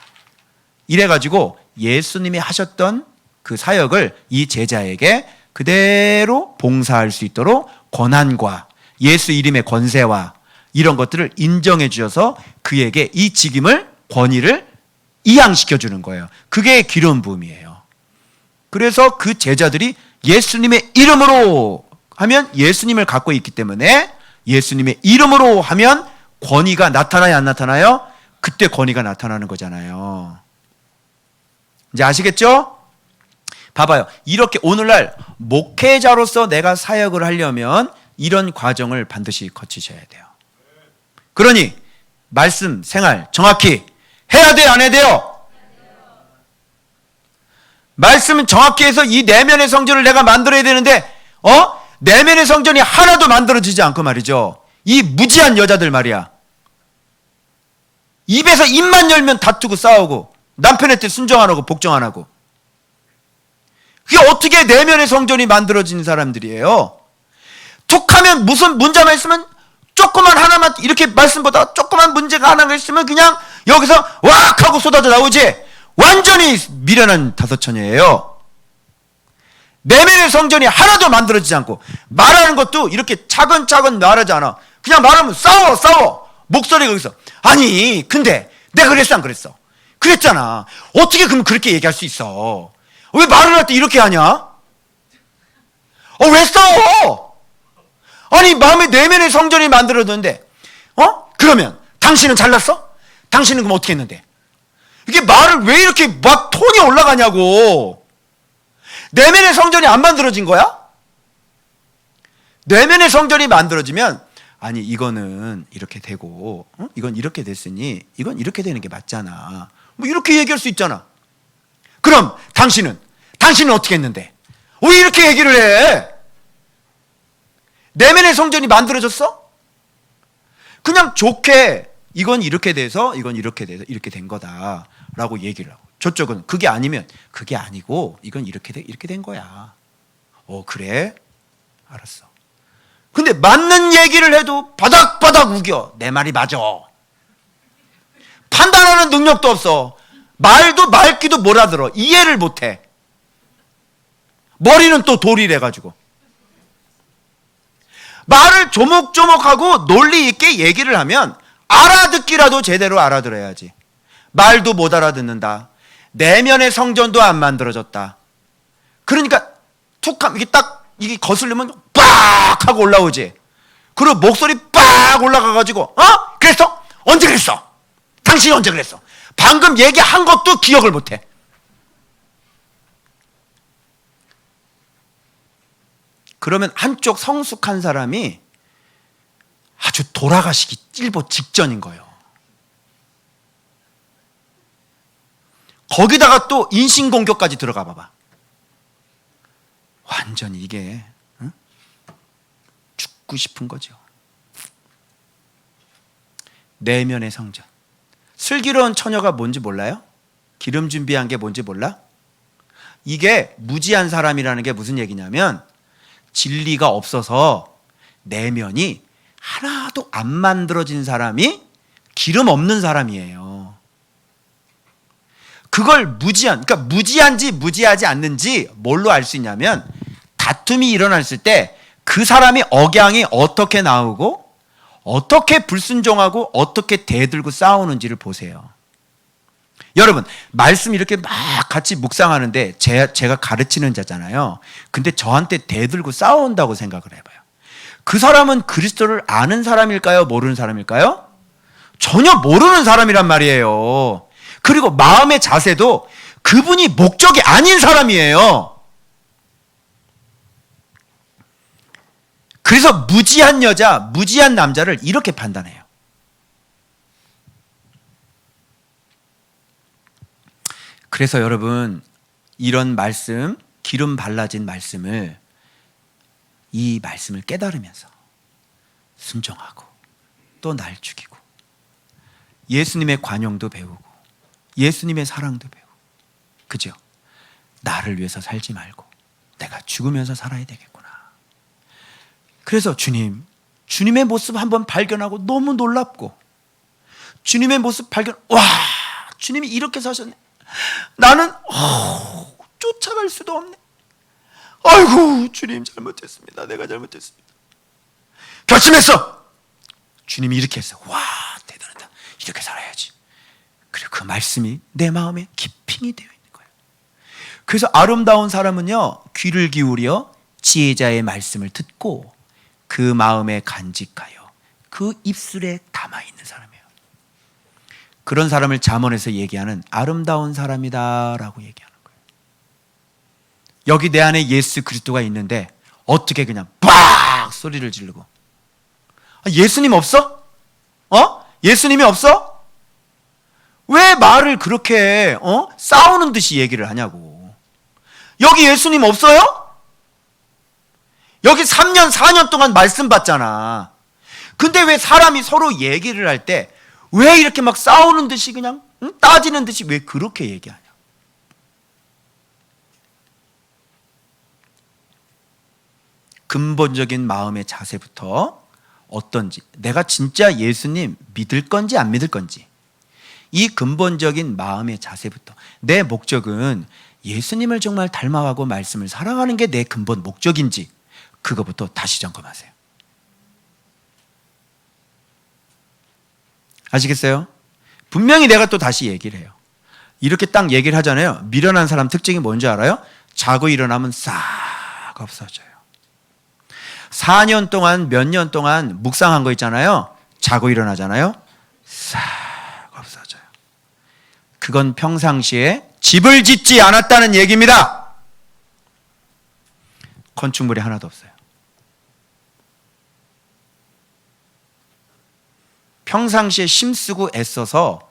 이래가지고 예수님이 하셨던 그 사역을 이 제자에게 그대로 봉사할 수 있도록 권한과 예수 이름의 권세와 이런 것들을 인정해 주셔서 그에게 이 직임을 권위를 이양시켜 주는 거예요. 그게 기름 부음이에요. 그래서 그 제자들이 예수님의 이름으로 하면 예수님을 갖고 있기 때문에 예수님의 이름으로 하면 권위가 나타나요, 안 나타나요? 그때 권위가 나타나는 거잖아요. 이제 아시겠죠? 봐봐요. 이렇게 오늘날 목회자로서 내가 사역을 하려면 이런 과정을 반드시 거치셔야 돼요. 그러니 말씀, 생활 정확히 해야 돼요, 안 해야 돼요? 말씀은 정확히 해서 이 내면의 성전을 내가 만들어야 되는데 내면의 성전이 하나도 만들어지지 않고 말이죠. 이 무지한 여자들 말이야. 입에서 입만 열면 다투고 싸우고 남편한테 순종 안 하고 복종 안 하고 그게 어떻게 내면의 성전이 만들어진 사람들이에요? 툭하면 무슨 문제만 있으면 조그만 하나만 이렇게 말씀보다 조그만 문제가 하나가 있으면 그냥 여기서 왁 하고 쏟아져 나오지 완전히 미련한 다섯처녀예요. 내면의 성전이 하나도 만들어지지 않고 말하는 것도 이렇게 차근차근 말하지 않아. 그냥 말하면 싸워 목소리가 거기서 아니 근데 내가 그랬어 안 그랬어? 그랬잖아. 어떻게 그럼 그렇게 얘기할 수 있어? 왜 말을 할 때 이렇게 하냐? 왜 싸워? 아니 마음의 내면의 성전이 만들어졌는데 그러면 당신은 잘났어? 당신은 그럼 어떻게 했는데? 이게 말을 왜 이렇게 막 톤이 올라가냐고. 내면의 성전이 안 만들어진 거야? 내면의 성전이 만들어지면 아니 이거는 이렇게 되고 이건 이렇게 됐으니 이건 이렇게 되는 게 맞잖아. 뭐 이렇게 얘기할 수 있잖아. 그럼 당신은 어떻게 했는데? 왜 이렇게 얘기를 해? 내면의 성전이 만들어졌어? 그냥 좋게 이건 이렇게 돼서 이건 이렇게 돼서 이렇게 된 거다라고 얘기를 하고 저쪽은 그게 아니면 그게 아니고 이건 이렇게 된 거야. 그래? 알았어. 근데 맞는 얘기를 해도 바닥바닥 우겨. 내 말이 맞아. 판단하는 능력도 없어. 말도 말귀도 못 알아들어. 이해를 못해. 머리는 또 돌이래가지고. 말을 조목조목하고 논리 있게 얘기를 하면 알아듣기라도 제대로 알아들어야지. 말도 못 알아듣는다. 내면의 성전도 안 만들어졌다. 그러니까 툭하면 이게 딱 이게 거슬리면 빡 하고 올라오지. 그리고 목소리 빡 올라가가지고 그랬어? 언제 그랬어? 당신이 언제 그랬어? 방금 얘기한 것도 기억을 못해. 그러면 한쪽 성숙한 사람이 아주 돌아가시기 일보 직전인 거예요. 거기다가 또 인신공격까지 들어가 봐봐. 완전히 이게 죽고 싶은 거죠. 내면의 성전. 슬기로운 처녀가 뭔지 몰라요? 기름 준비한 게 뭔지 몰라? 이게 무지한 사람이라는 게 무슨 얘기냐면 진리가 없어서 내면이 하나도 안 만들어진 사람이 기름 없는 사람이에요. 그걸 그러니까 무지한지 무지하지 않는지 뭘로 알 수 있냐면 다툼이 일어났을 때 그 사람의 억양이 어떻게 나오고 어떻게 불순종하고 어떻게 대들고 싸우는지를 보세요. 여러분, 말씀 이렇게 막 같이 묵상하는데 제가 가르치는 자잖아요. 근데 저한테 대들고 싸운다고 생각을 해봐요. 그 사람은 그리스도를 아는 사람일까요? 모르는 사람일까요? 전혀 모르는 사람이란 말이에요. 그리고 마음의 자세도 그분이 목적이 아닌 사람이에요. 그래서 무지한 여자, 무지한 남자를 이렇게 판단해요. 그래서 여러분, 이런 말씀, 기름 발라진 말씀을, 이 말씀을 깨달으면서 순종하고 또 날 죽이고 예수님의 관용도 배우고 예수님의 사랑도 배우고, 그죠? 나를 위해서 살지 말고 내가 죽으면서 살아야 되겠구나. 그래서 주님의 모습 한번 발견하고 너무 놀랍고, 주님의 모습 발견, 와, 주님이 이렇게 사셨네. 나는 쫓아갈 수도 없네. 아이고, 주님 잘못했습니다. 내가 잘못했습니다. 결심했어. 주님이 이렇게 했어. 와, 대단하다. 이렇게 살아야지. 그리고 그 말씀이 내 마음에 깊이 되어 있는 거예요. 그래서 아름다운 사람은요, 귀를 기울여 지혜자의 말씀을 듣고 그 마음에 간직하여 그 입술에 담아 있는 사람이에요. 그런 사람을 잠언에서 얘기하는 아름다운 사람이다라고 얘기하는 거예요. 여기 내 안에 예수 그리스도가 있는데 어떻게 그냥 빡 소리를 지르고, 예수님 없어? 예수님이 없어? 왜 말을 그렇게 싸우는 듯이 얘기를 하냐고. 여기 예수님 없어요? 여기 3년 4년 동안 말씀 받잖아. 근데 왜 사람이 서로 얘기를 할 때 왜 이렇게 막 싸우는 듯이 그냥 따지는 듯이 왜 그렇게 얘기하냐. 근본적인 마음의 자세부터 어떤지, 내가 진짜 예수님 믿을 건지 안 믿을 건지, 이 근본적인 마음의 자세부터, 내 목적은 예수님을 정말 닮아가고 말씀을 사랑하는 게 내 근본 목적인지, 그거부터 다시 점검하세요. 아시겠어요? 분명히 내가 또 다시 얘기를 해요. 이렇게 딱 얘기를 하잖아요. 미련한 사람 특징이 뭔지 알아요? 자고 일어나면 싹 없어져요. 4년 동안, 몇 년 동안 묵상한 거 있잖아요. 자고 일어나잖아요. 싹 없어져요. 그건 평상시에 집을 짓지 않았다는 얘기입니다. 건축물이 하나도 없어요. 평상시에 힘쓰고 애써서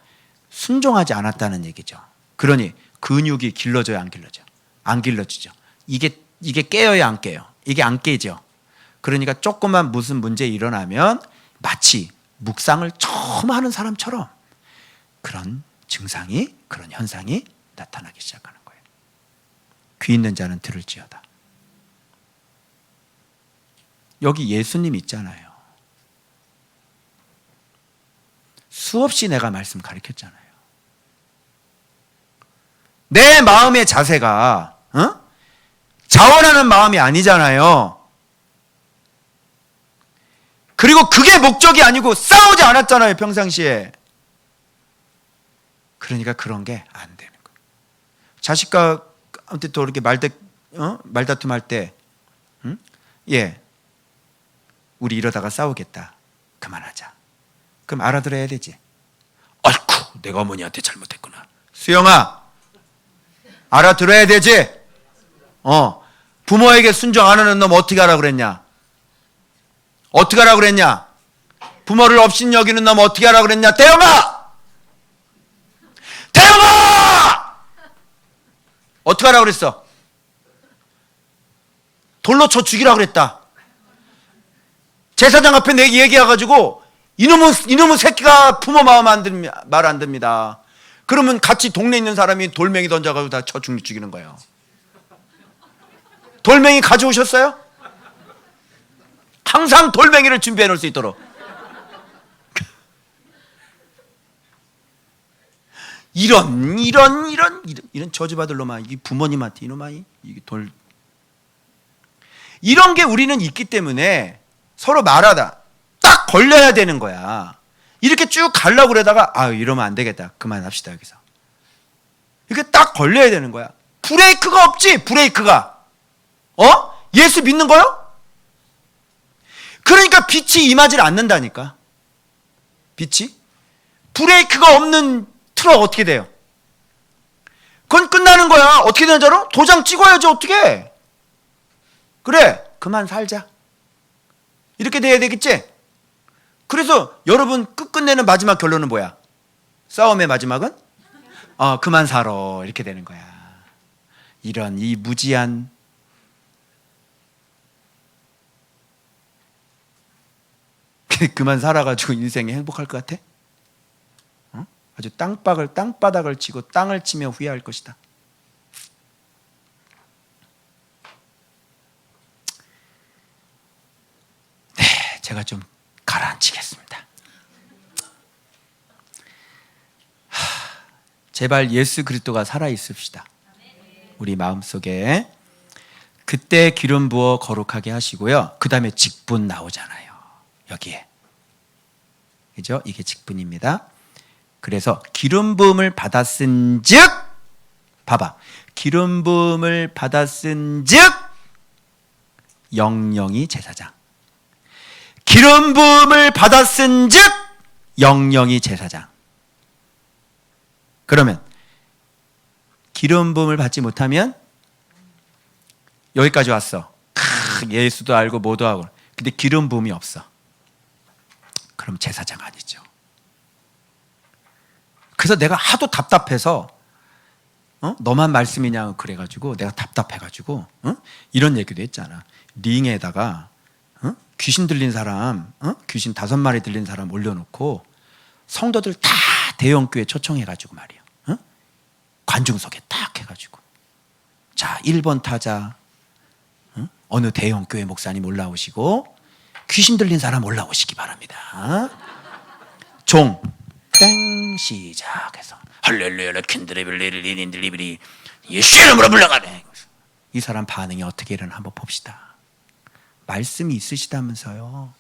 순종하지 않았다는 얘기죠. 그러니 근육이 길러져요, 안 길러져요? 안 길러지죠. 이게 깨어요, 안 깨요? 이게 안 깨죠. 그러니까 조금만 무슨 문제 일어나면 마치 묵상을 처음 하는 사람처럼 그런 증상이, 그런 현상이 나타나기 시작하는 거예요. 귀 있는 자는 들을지어다. 여기 예수님 있잖아요. 수없이 내가 말씀 가르쳤잖아요. 내 마음의 자세가 자원하는 마음이 아니잖아요. 그리고 그게 목적이 아니고 싸우지 않았잖아요, 평상시에. 그러니까 그런 게 안 되는 거예요. 자식과 한테 또 이렇게 말다툼 할 때, 예, 우리 이러다가 싸우겠다. 그만하자. 그럼 알아들어야 되지. 아이쿠, 내가 어머니한테 잘못했구나. 수영아, 알아들어야 되지. 부모에게 순종 안 하는 놈 어떻게 하라고 그랬냐? 어떻게 하라고 그랬냐? 부모를 업신 여기는 놈 어떻게 하라고 그랬냐? 대영아! 대영아! 어떻게 하라고 그랬어? 돌로 쳐 죽이라고 그랬다. 제사장 앞에 내 얘기해가지고 이놈의 새끼가 부모 마음 말 안 듣니다. 그러면 같이 동네에 있는 사람이 돌멩이 던져가지고 다 쳐 죽이는 거예요. 돌멩이 가져오셨어요? 항상 돌멩이를 준비해 놓을 수 있도록. 이런 저주받을 놈아. 이 부모님한테 이놈아. 이게 이런 게 우리는 있기 때문에 서로 말하다 딱 걸려야 되는 거야. 이렇게 쭉 가려고 그러다가 이러면 안 되겠다. 그만합시다 여기서. 이렇게 딱 걸려야 되는 거야. 브레이크가 없지. 브레이크가. 예수 믿는 거요? 그러니까 빛이 임하질 않는다니까. 빛이. 브레이크가 없는 트럭 어떻게 돼요? 그건 끝나는 거야. 어떻게 되는 줄 알아? 도장 찍어야지 어떻게. 그래 그만 살자. 이렇게 돼야 되겠지? 그래서 여러분 끝내는 마지막 결론은 뭐야? 싸움의 마지막은? 그만 살아. 이렇게 되는 거야. 이런 이 무지한 그만 살아가지고 인생이 행복할 것 같아? 아주 땅바닥을 치고 땅을 치며 후회할 것이다. 네, 제가 좀 가라앉히겠습니다. 제발 예수 그리스도가 살아 있읍시다. 우리 마음속에. 그때 기름 부어 거룩하게 하시고요. 그 다음에 직분 나오잖아요. 여기에. 그죠? 이게 직분입니다. 그래서 기름 부음을 받았은즉, 봐봐. 기름 부음을 받았은즉 영영이 제사장. 기름 부음을 받았은즉 영영이 제사장. 그러면 기름 부음을 받지 못하면 여기까지 왔어. 예수도 알고 뭐도 하고. 근데 기름 부음이 없어. 그럼 제사장 아니죠. 그래서 내가 하도 답답해서 너만 말씀이냐 그래가지고 내가 답답해가지고 이런 얘기도 했잖아. 링에다가 귀신 들린 사람, 귀신 5마리 들린 사람 올려놓고 성도들 다 대형교회 초청해가지고 말이야. 관중석에 딱 해가지고 자 1번 타자 어느 대형교회 목사님 올라오시고 귀신 들린 사람 올라오시기 바랍니다. 종 땡 시작해서 할렐루야 킨드레빌리리린들리비리 예수의 이름으로 물러가네. 이 사람 반응이 어떻게 일어나 한번 봅시다. 말씀이 있으시다면서요.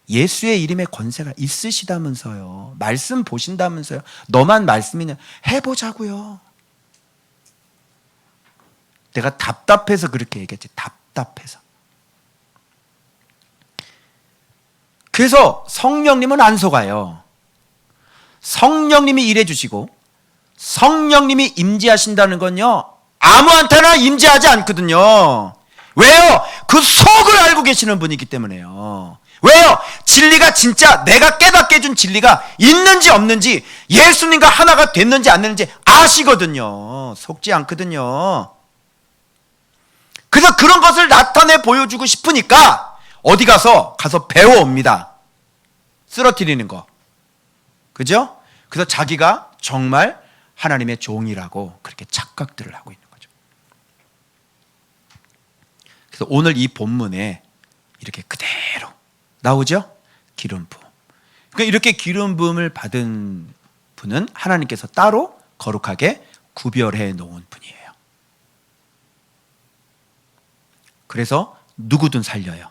예수의 이름에 권세가 있으시다면서요. 말씀 보신다면서요. 너만 말씀이냐 해보자고요. 내가 답답해서 그렇게 얘기했지. 답답해서. 그래서 성령님은 안 속아요. 성령님이 일해 주시고 성령님이 임재하신다는 건요 아무한테나 임재하지 않거든요. 왜요? 그 속을 알고 계시는 분이기 때문에요. 왜요? 진리가 진짜 내가 깨닫게 해준 진리가 있는지 없는지 예수님과 하나가 됐는지 안 됐는지 아시거든요. 속지 않거든요. 그래서 그런 것을 나타내 보여주고 싶으니까 어디 가서 배워옵니다. 쓰러뜨리는 거. 그죠? 그래서 자기가 정말 하나님의 종이라고 그렇게 착각들을 하고 있는 거죠. 그래서 오늘 이 본문에 이렇게 그대로 나오죠? 기름 부음. 그러니까 이렇게 기름 부음을 받은 분은 하나님께서 따로 거룩하게 구별해 놓은 분이에요. 그래서 누구든 살려요.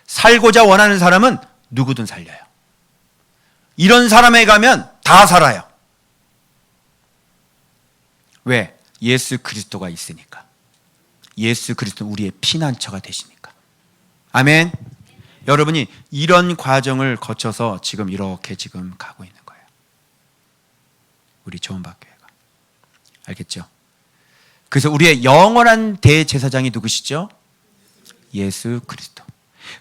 살고자 원하는 사람은 누구든 살려요. 이런 사람에 가면 다 살아요. 왜? 예수 그리스도가 있으니까. 예수 그리스도 우리의 피난처가 되시니까. 아멘. 여러분이 이런 과정을 거쳐서 지금 이렇게 지금 가고 있는 거예요. 우리 좋은박교회가. 알겠죠? 그래서 우리의 영원한 대제사장이 누구시죠? 예수 그리스도.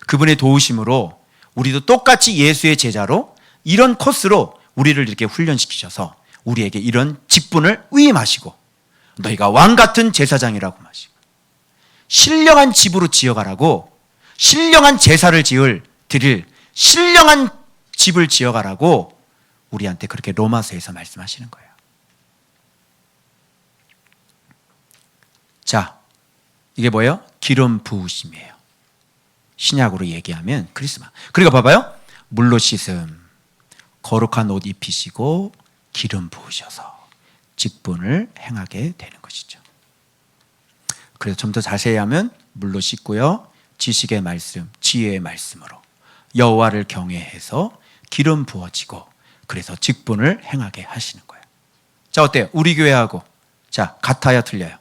그분의 도우심으로 우리도 똑같이 예수의 제자로 이런 코스로 우리를 이렇게 훈련시키셔서 우리에게 이런 직분을 위임하시고 너희가 왕 같은 제사장이라고 하시고 신령한 집으로 지어가라고, 신령한 제사를 드릴 신령한 집을 지어가라고 우리한테 그렇게 로마서에서 말씀하시는 거예요. 자, 이게 뭐예요? 기름 부으심이에요. 신약으로 얘기하면 크리스마. 그러니까 봐봐요. 물로 씻음, 거룩한 옷 입히시고 기름 부으셔서 직분을 행하게 되는 것이죠. 그래서 좀 더 자세히 하면 물로 씻고요, 지식의 말씀, 지혜의 말씀으로 여호와를 경외해서 기름 부어지고 그래서 직분을 행하게 하시는 거예요. 자, 어때요? 우리 교회하고 자, 같아요, 틀려요?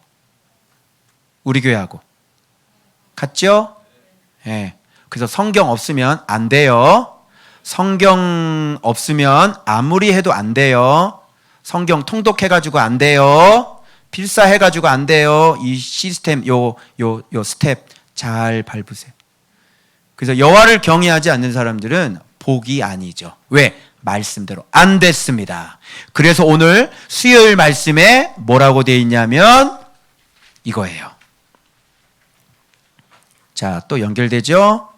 우리 교회하고 같죠? 예. 그래서 성경 없으면 안 돼요. 성경 없으면 아무리 해도 안 돼요. 성경 통독해가지고 안 돼요. 필사해가지고 안 돼요. 이 시스템, 요 스텝 잘 밟으세요. 그래서 여호와를 경외하지 않는 사람들은 복이 아니죠. 왜? 말씀대로 안 됐습니다. 그래서 오늘 수요일 말씀에 뭐라고 되어 있냐면 이거예요. 자, 또 연결되죠?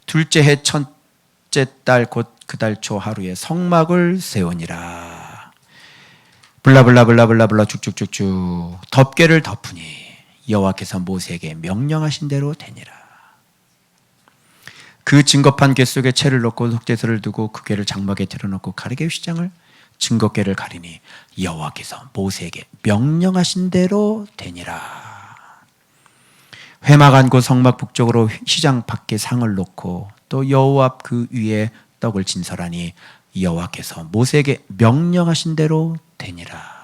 둘째 해 첫째 달 곧 그 달 초 하루에 성막을 세우니라. 블라블라블라블라블라 쭉쭉쭉쭉 덮개를 덮으니 여호와께서 모세에게 명령하신 대로 되니라. 그 증거판 궤 속에 채를 넣고 속죄소를 두고 그 궤를 장막에 들여놓고 가르게 휘장을 증거궤를 가리니 여호와께서 모세에게 명령하신 대로 되니라. 회막 안고 성막 북쪽으로 휘장 밖에 상을 놓고 또 여호와 앞 그 위에 떡을 진설하니 여호와께서 모세에게 명령하신 대로 되니라.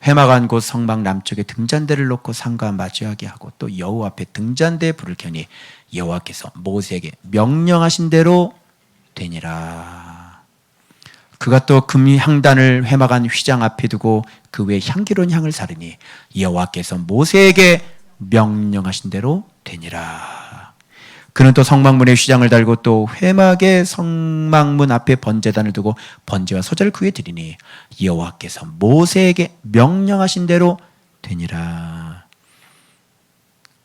회막 안고 성막 남쪽에 등잔대를 놓고 상과 마주하게 하고 또 여호와 앞에 등잔대에 불을 켜니 여호와께서 모세에게 명령하신 대로 되니라. 그가 또 금향단을 회막 안 휘장 앞에 두고 그 외에 향기로운 향을 사르니 여호와께서 모세에게 명령하신 대로 되니라. 그는 또 성막문에 휘장을 달고 또 회막의 성막문 앞에 번제단을 두고 번제와 소제를 그에 드리니 여호와께서 모세에게 명령하신 대로 되니라.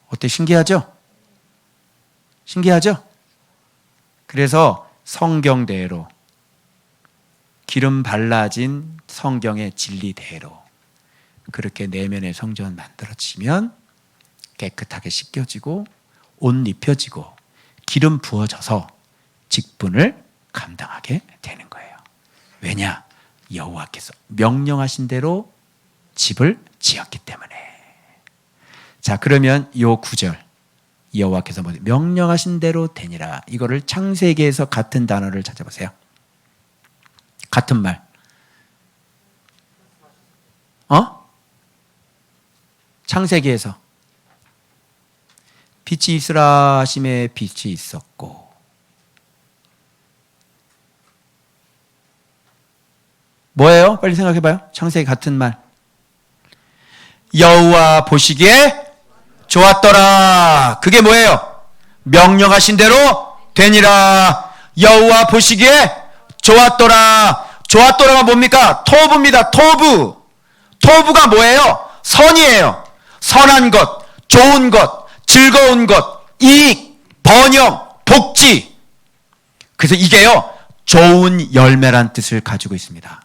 어때? 신기하죠? 신기하죠? 그래서 성경대로 기름 발라진 성경의 진리대로 그렇게 내면의 성전 만들어지면 깨끗하게 씻겨지고 옷 입혀지고 기름 부어져서 직분을 감당하게 되는 거예요. 왜냐? 여호와께서 명령하신 대로 집을 지었기 때문에. 자, 그러면 요 구절 여호와께서 명령하신 대로 되니라. 이거를 창세기에서 같은 단어를 찾아보세요. 같은 말. 창세기에서 빛이 있으라 하심에 빛이 있었고 뭐예요? 빨리 생각해봐요. 창세기 같은 말. 여호와 보시기에 좋았더라. 그게 뭐예요? 명령하신 대로 되니라. 여호와 보시기에 좋았더라. 좋았더라가 뭡니까? 토부입니다. 토부. 토부가 뭐예요? 선이에요. 선한 것, 좋은 것, 즐거운 것, 이익, 번영, 복지. 그래서 이게요, 좋은 열매란 뜻을 가지고 있습니다.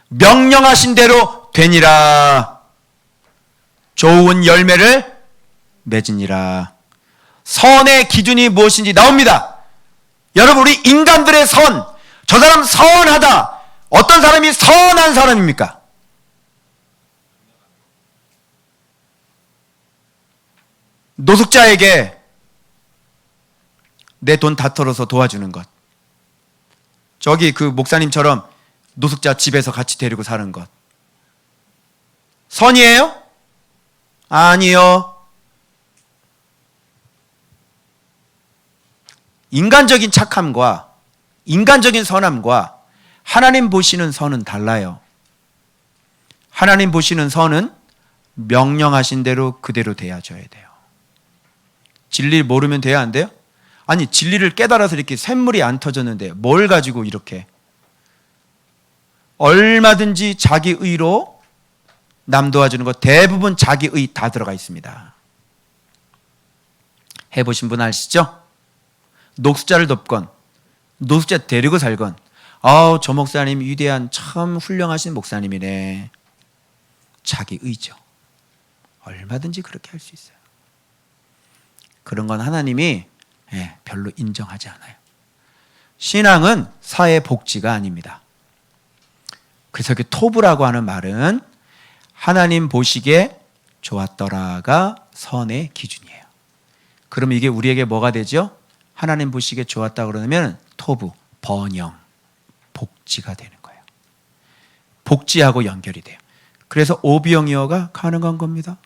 명령하신 대로 되니라. 좋은 열매를 맺으니라. 선의 기준이 무엇인지 나옵니다. 여러분, 우리 인간들의 선, 저 사람 선하다. 어떤 사람이 선한 사람입니까? 노숙자에게 내 돈 다 털어서 도와주는 것. 저기 그 목사님처럼 노숙자 집에서 같이 데리고 사는 것. 선이에요? 아니요. 인간적인 착함과 인간적인 선함과 하나님 보시는 선은 달라요. 하나님 보시는 선은 명령하신 대로 그대로 되어져야 돼요. 진리를 모르면 돼야 안 돼요? 아니, 진리를 깨달아서 이렇게 샘물이 안 터졌는데 뭘 가지고 이렇게 얼마든지 자기 의로 남 도와주는 것 대부분 자기 의 다 들어가 있습니다. 해보신 분 아시죠? 노숙자를 돕건 노숙자 데리고 살건 저 목사님 위대한 참 훌륭하신 목사님이네. 자기 의죠. 얼마든지 그렇게 할 수 있어요. 그런 건 하나님이 별로 인정하지 않아요. 신앙은 사회 복지가 아닙니다. 그래서 그 토부라고 하는 말은 하나님 보시기에 좋았더라가 선의 기준이에요. 그럼 이게 우리에게 뭐가 되죠? 하나님 보시기에 좋았다 그러면 토부, 번영, 복지가 되는 거예요. 복지하고 연결이 돼요. 그래서 오비영이어가 가능한 겁니다.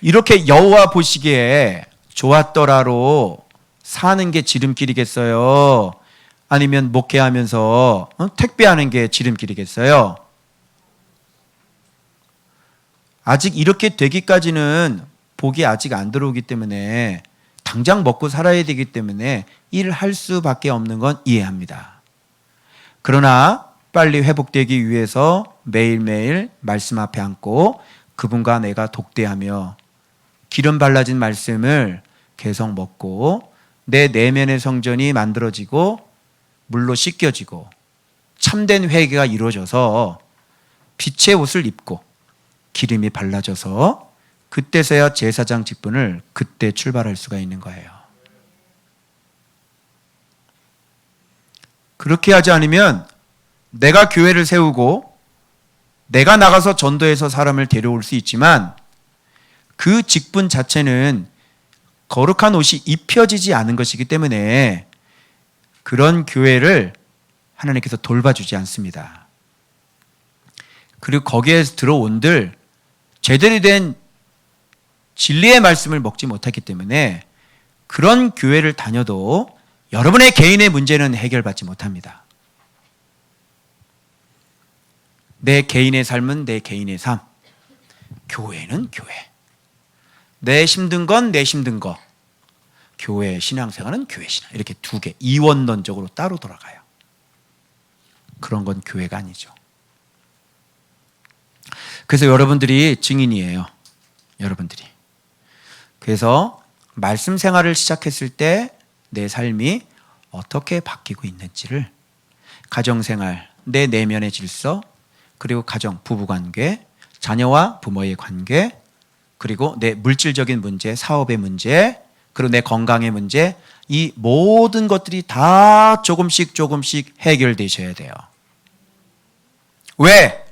이렇게 여호와 보시기에 좋았더라로 사는 게 지름길이겠어요? 아니면 목회하면서 택배하는 게 지름길이겠어요? 아직 이렇게 되기까지는 복이 아직 안 들어오기 때문에 당장 먹고 살아야 되기 때문에 일할 수밖에 없는 건 이해합니다. 그러나 빨리 회복되기 위해서 매일매일 말씀 앞에 앉고 그분과 내가 독대하며 기름 발라진 말씀을 계속 먹고 내 내면의 성전이 만들어지고 물로 씻겨지고 참된 회개가 이루어져서 빛의 옷을 입고 기름이 발라져서 그때서야 제사장 직분을 그때 출발할 수가 있는 거예요. 그렇게 하지 않으면 내가 교회를 세우고 내가 나가서 전도해서 사람을 데려올 수 있지만 그 직분 자체는 거룩한 옷이 입혀지지 않은 것이기 때문에 그런 교회를 하나님께서 돌봐주지 않습니다. 그리고 거기에 들어온들 제대로 된 진리의 말씀을 먹지 못했기 때문에 그런 교회를 다녀도 여러분의 개인의 문제는 해결받지 못합니다. 내 개인의 삶은 내 개인의 삶, 교회는 교회. 내 힘든 건 내 힘든 거, 교회 신앙생활은 교회 신앙. 이렇게 두 개, 이원론적으로 따로 돌아가요. 그런 건 교회가 아니죠. 그래서 여러분들이 증인이에요. 여러분들이. 그래서 말씀 생활을 시작했을 때 내 삶이 어떻게 바뀌고 있는지를 가정생활, 내 내면의 질서, 그리고 가정, 부부관계, 자녀와 부모의 관계, 그리고 내 물질적인 문제, 사업의 문제, 그리고 내 건강의 문제, 이 모든 것들이 다 조금씩 해결되셔야 돼요. 왜?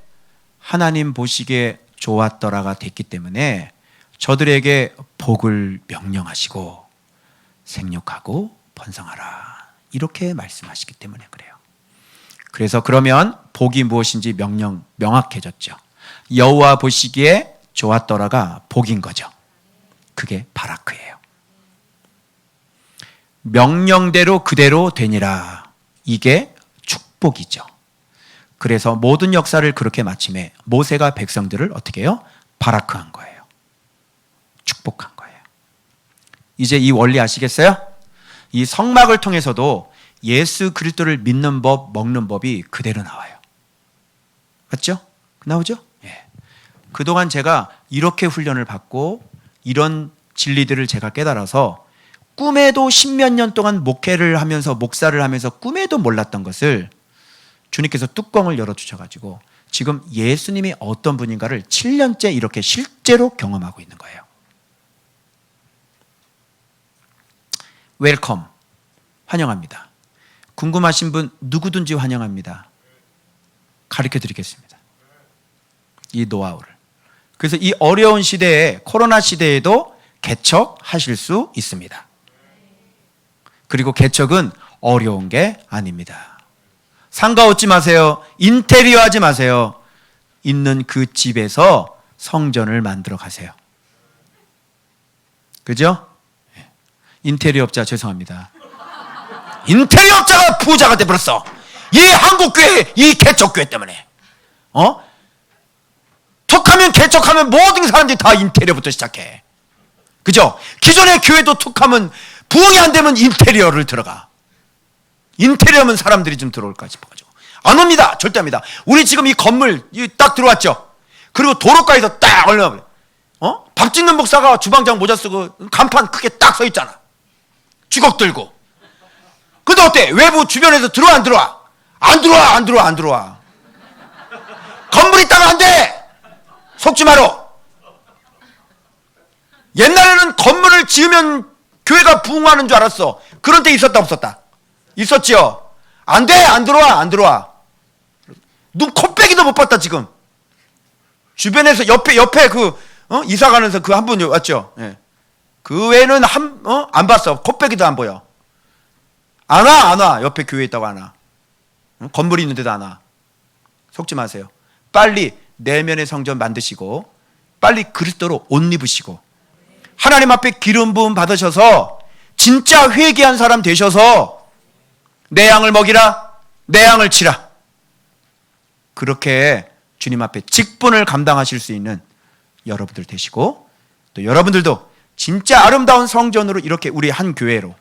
하나님 보시기에 좋았더라가 됐기 때문에 저들에게 복을 명령하시고 생육하고 번성하라 이렇게 말씀하시기 때문에 그래요. 그래서 그러면 복이 무엇인지 명확해졌죠. 여호와 보시기에 좋았더라가 복인 거죠. 그게 바라크예요. 명령대로 그대로 되니라. 이게 축복이죠. 그래서 모든 역사를 그렇게 마침에 모세가 백성들을 어떻게 해요? 바라크한 거예요. 축복한 거예요. 이제 이 원리 아시겠어요? 이 성막을 통해서도 예수 그리스도를 믿는 법, 먹는 법이 그대로 나와요. 맞죠? 나오죠? 예. 그동안 제가 이렇게 훈련을 받고 이런 진리들을 제가 깨달아서 꿈에도 십몇 년 동안 목회를 하면서 목사를 하면서 꿈에도 몰랐던 것을 주님께서 뚜껑을 열어주셔가지고 지금 예수님이 어떤 분인가를 7년째 이렇게 실제로 경험하고 있는 거예요. 웰컴, 환영합니다. 궁금하신 분 누구든지 환영합니다. 가르쳐 드리겠습니다. 이 노하우를. 그래서 이 어려운 시대에, 코로나 시대에도 개척하실 수 있습니다. 그리고 개척은 어려운 게 아닙니다. 상가 얻지 마세요. 인테리어 하지 마세요. 있는 그 집에서 성전을 만들어 가세요. 그죠? 인테리어 업자 죄송합니다. 인테리어 업자가 부자가 돼버렸어. 이 한국교회, 이 개척교회 때문에. 툭하면 개척하면 모든 사람들이 다 인테리어부터 시작해. 그죠? 기존의 교회도 툭하면 부흥이 안 되면 인테리어를 들어가. 인테리어면 사람들이 좀 들어올까 싶어가지고. 안 옵니다. 절대 합니다. 우리 지금 이 건물 딱 들어왔죠? 그리고 도로가에서 딱 올려놔버려. 밥 짓는 목사가 주방장 모자 쓰고 간판 크게 딱 서 있잖아. 주걱 들고. 근데 어때? 외부 주변에서 들어와 안 들어와? 안 들어와 안 들어와 안 들어와. 건물 있다면 안 돼. 속지 마라. 옛날에는 건물을 지으면 교회가 부흥하는 줄 알았어. 그런 때 있었다 없었다? 있었지요. 안 돼. 안 들어와 안 들어와. 눈 코빼기 코빼기도 못 봤다 지금. 주변에서 옆에 그 이사 가면서 그 한 분 왔죠. 예. 그 외에는 안 봤어. 코빼기도 안 보여. 안 와. 옆에 교회 있다고 안 와. 건물이 있는데도 안 와. 속지 마세요. 빨리 내면의 성전 만드시고 빨리 그리스도로 옷 입으시고 하나님 앞에 기름 부음 받으셔서 진짜 회개한 사람 되셔서 내 양을 먹이라, 내 양을 치라. 그렇게 주님 앞에 직분을 감당하실 수 있는 여러분들 되시고, 또 여러분들도 진짜 아름다운 성전으로 이렇게 우리 한 교회로,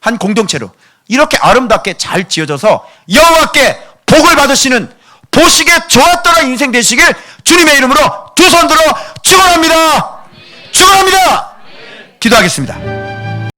한 공동체로 이렇게 아름답게 잘 지어져서 여호와께 복을 받으시는 보시기에 좋았더라 인생 되시길 주님의 이름으로 두 손 들어 축원합니다. 축원합니다. 기도하겠습니다.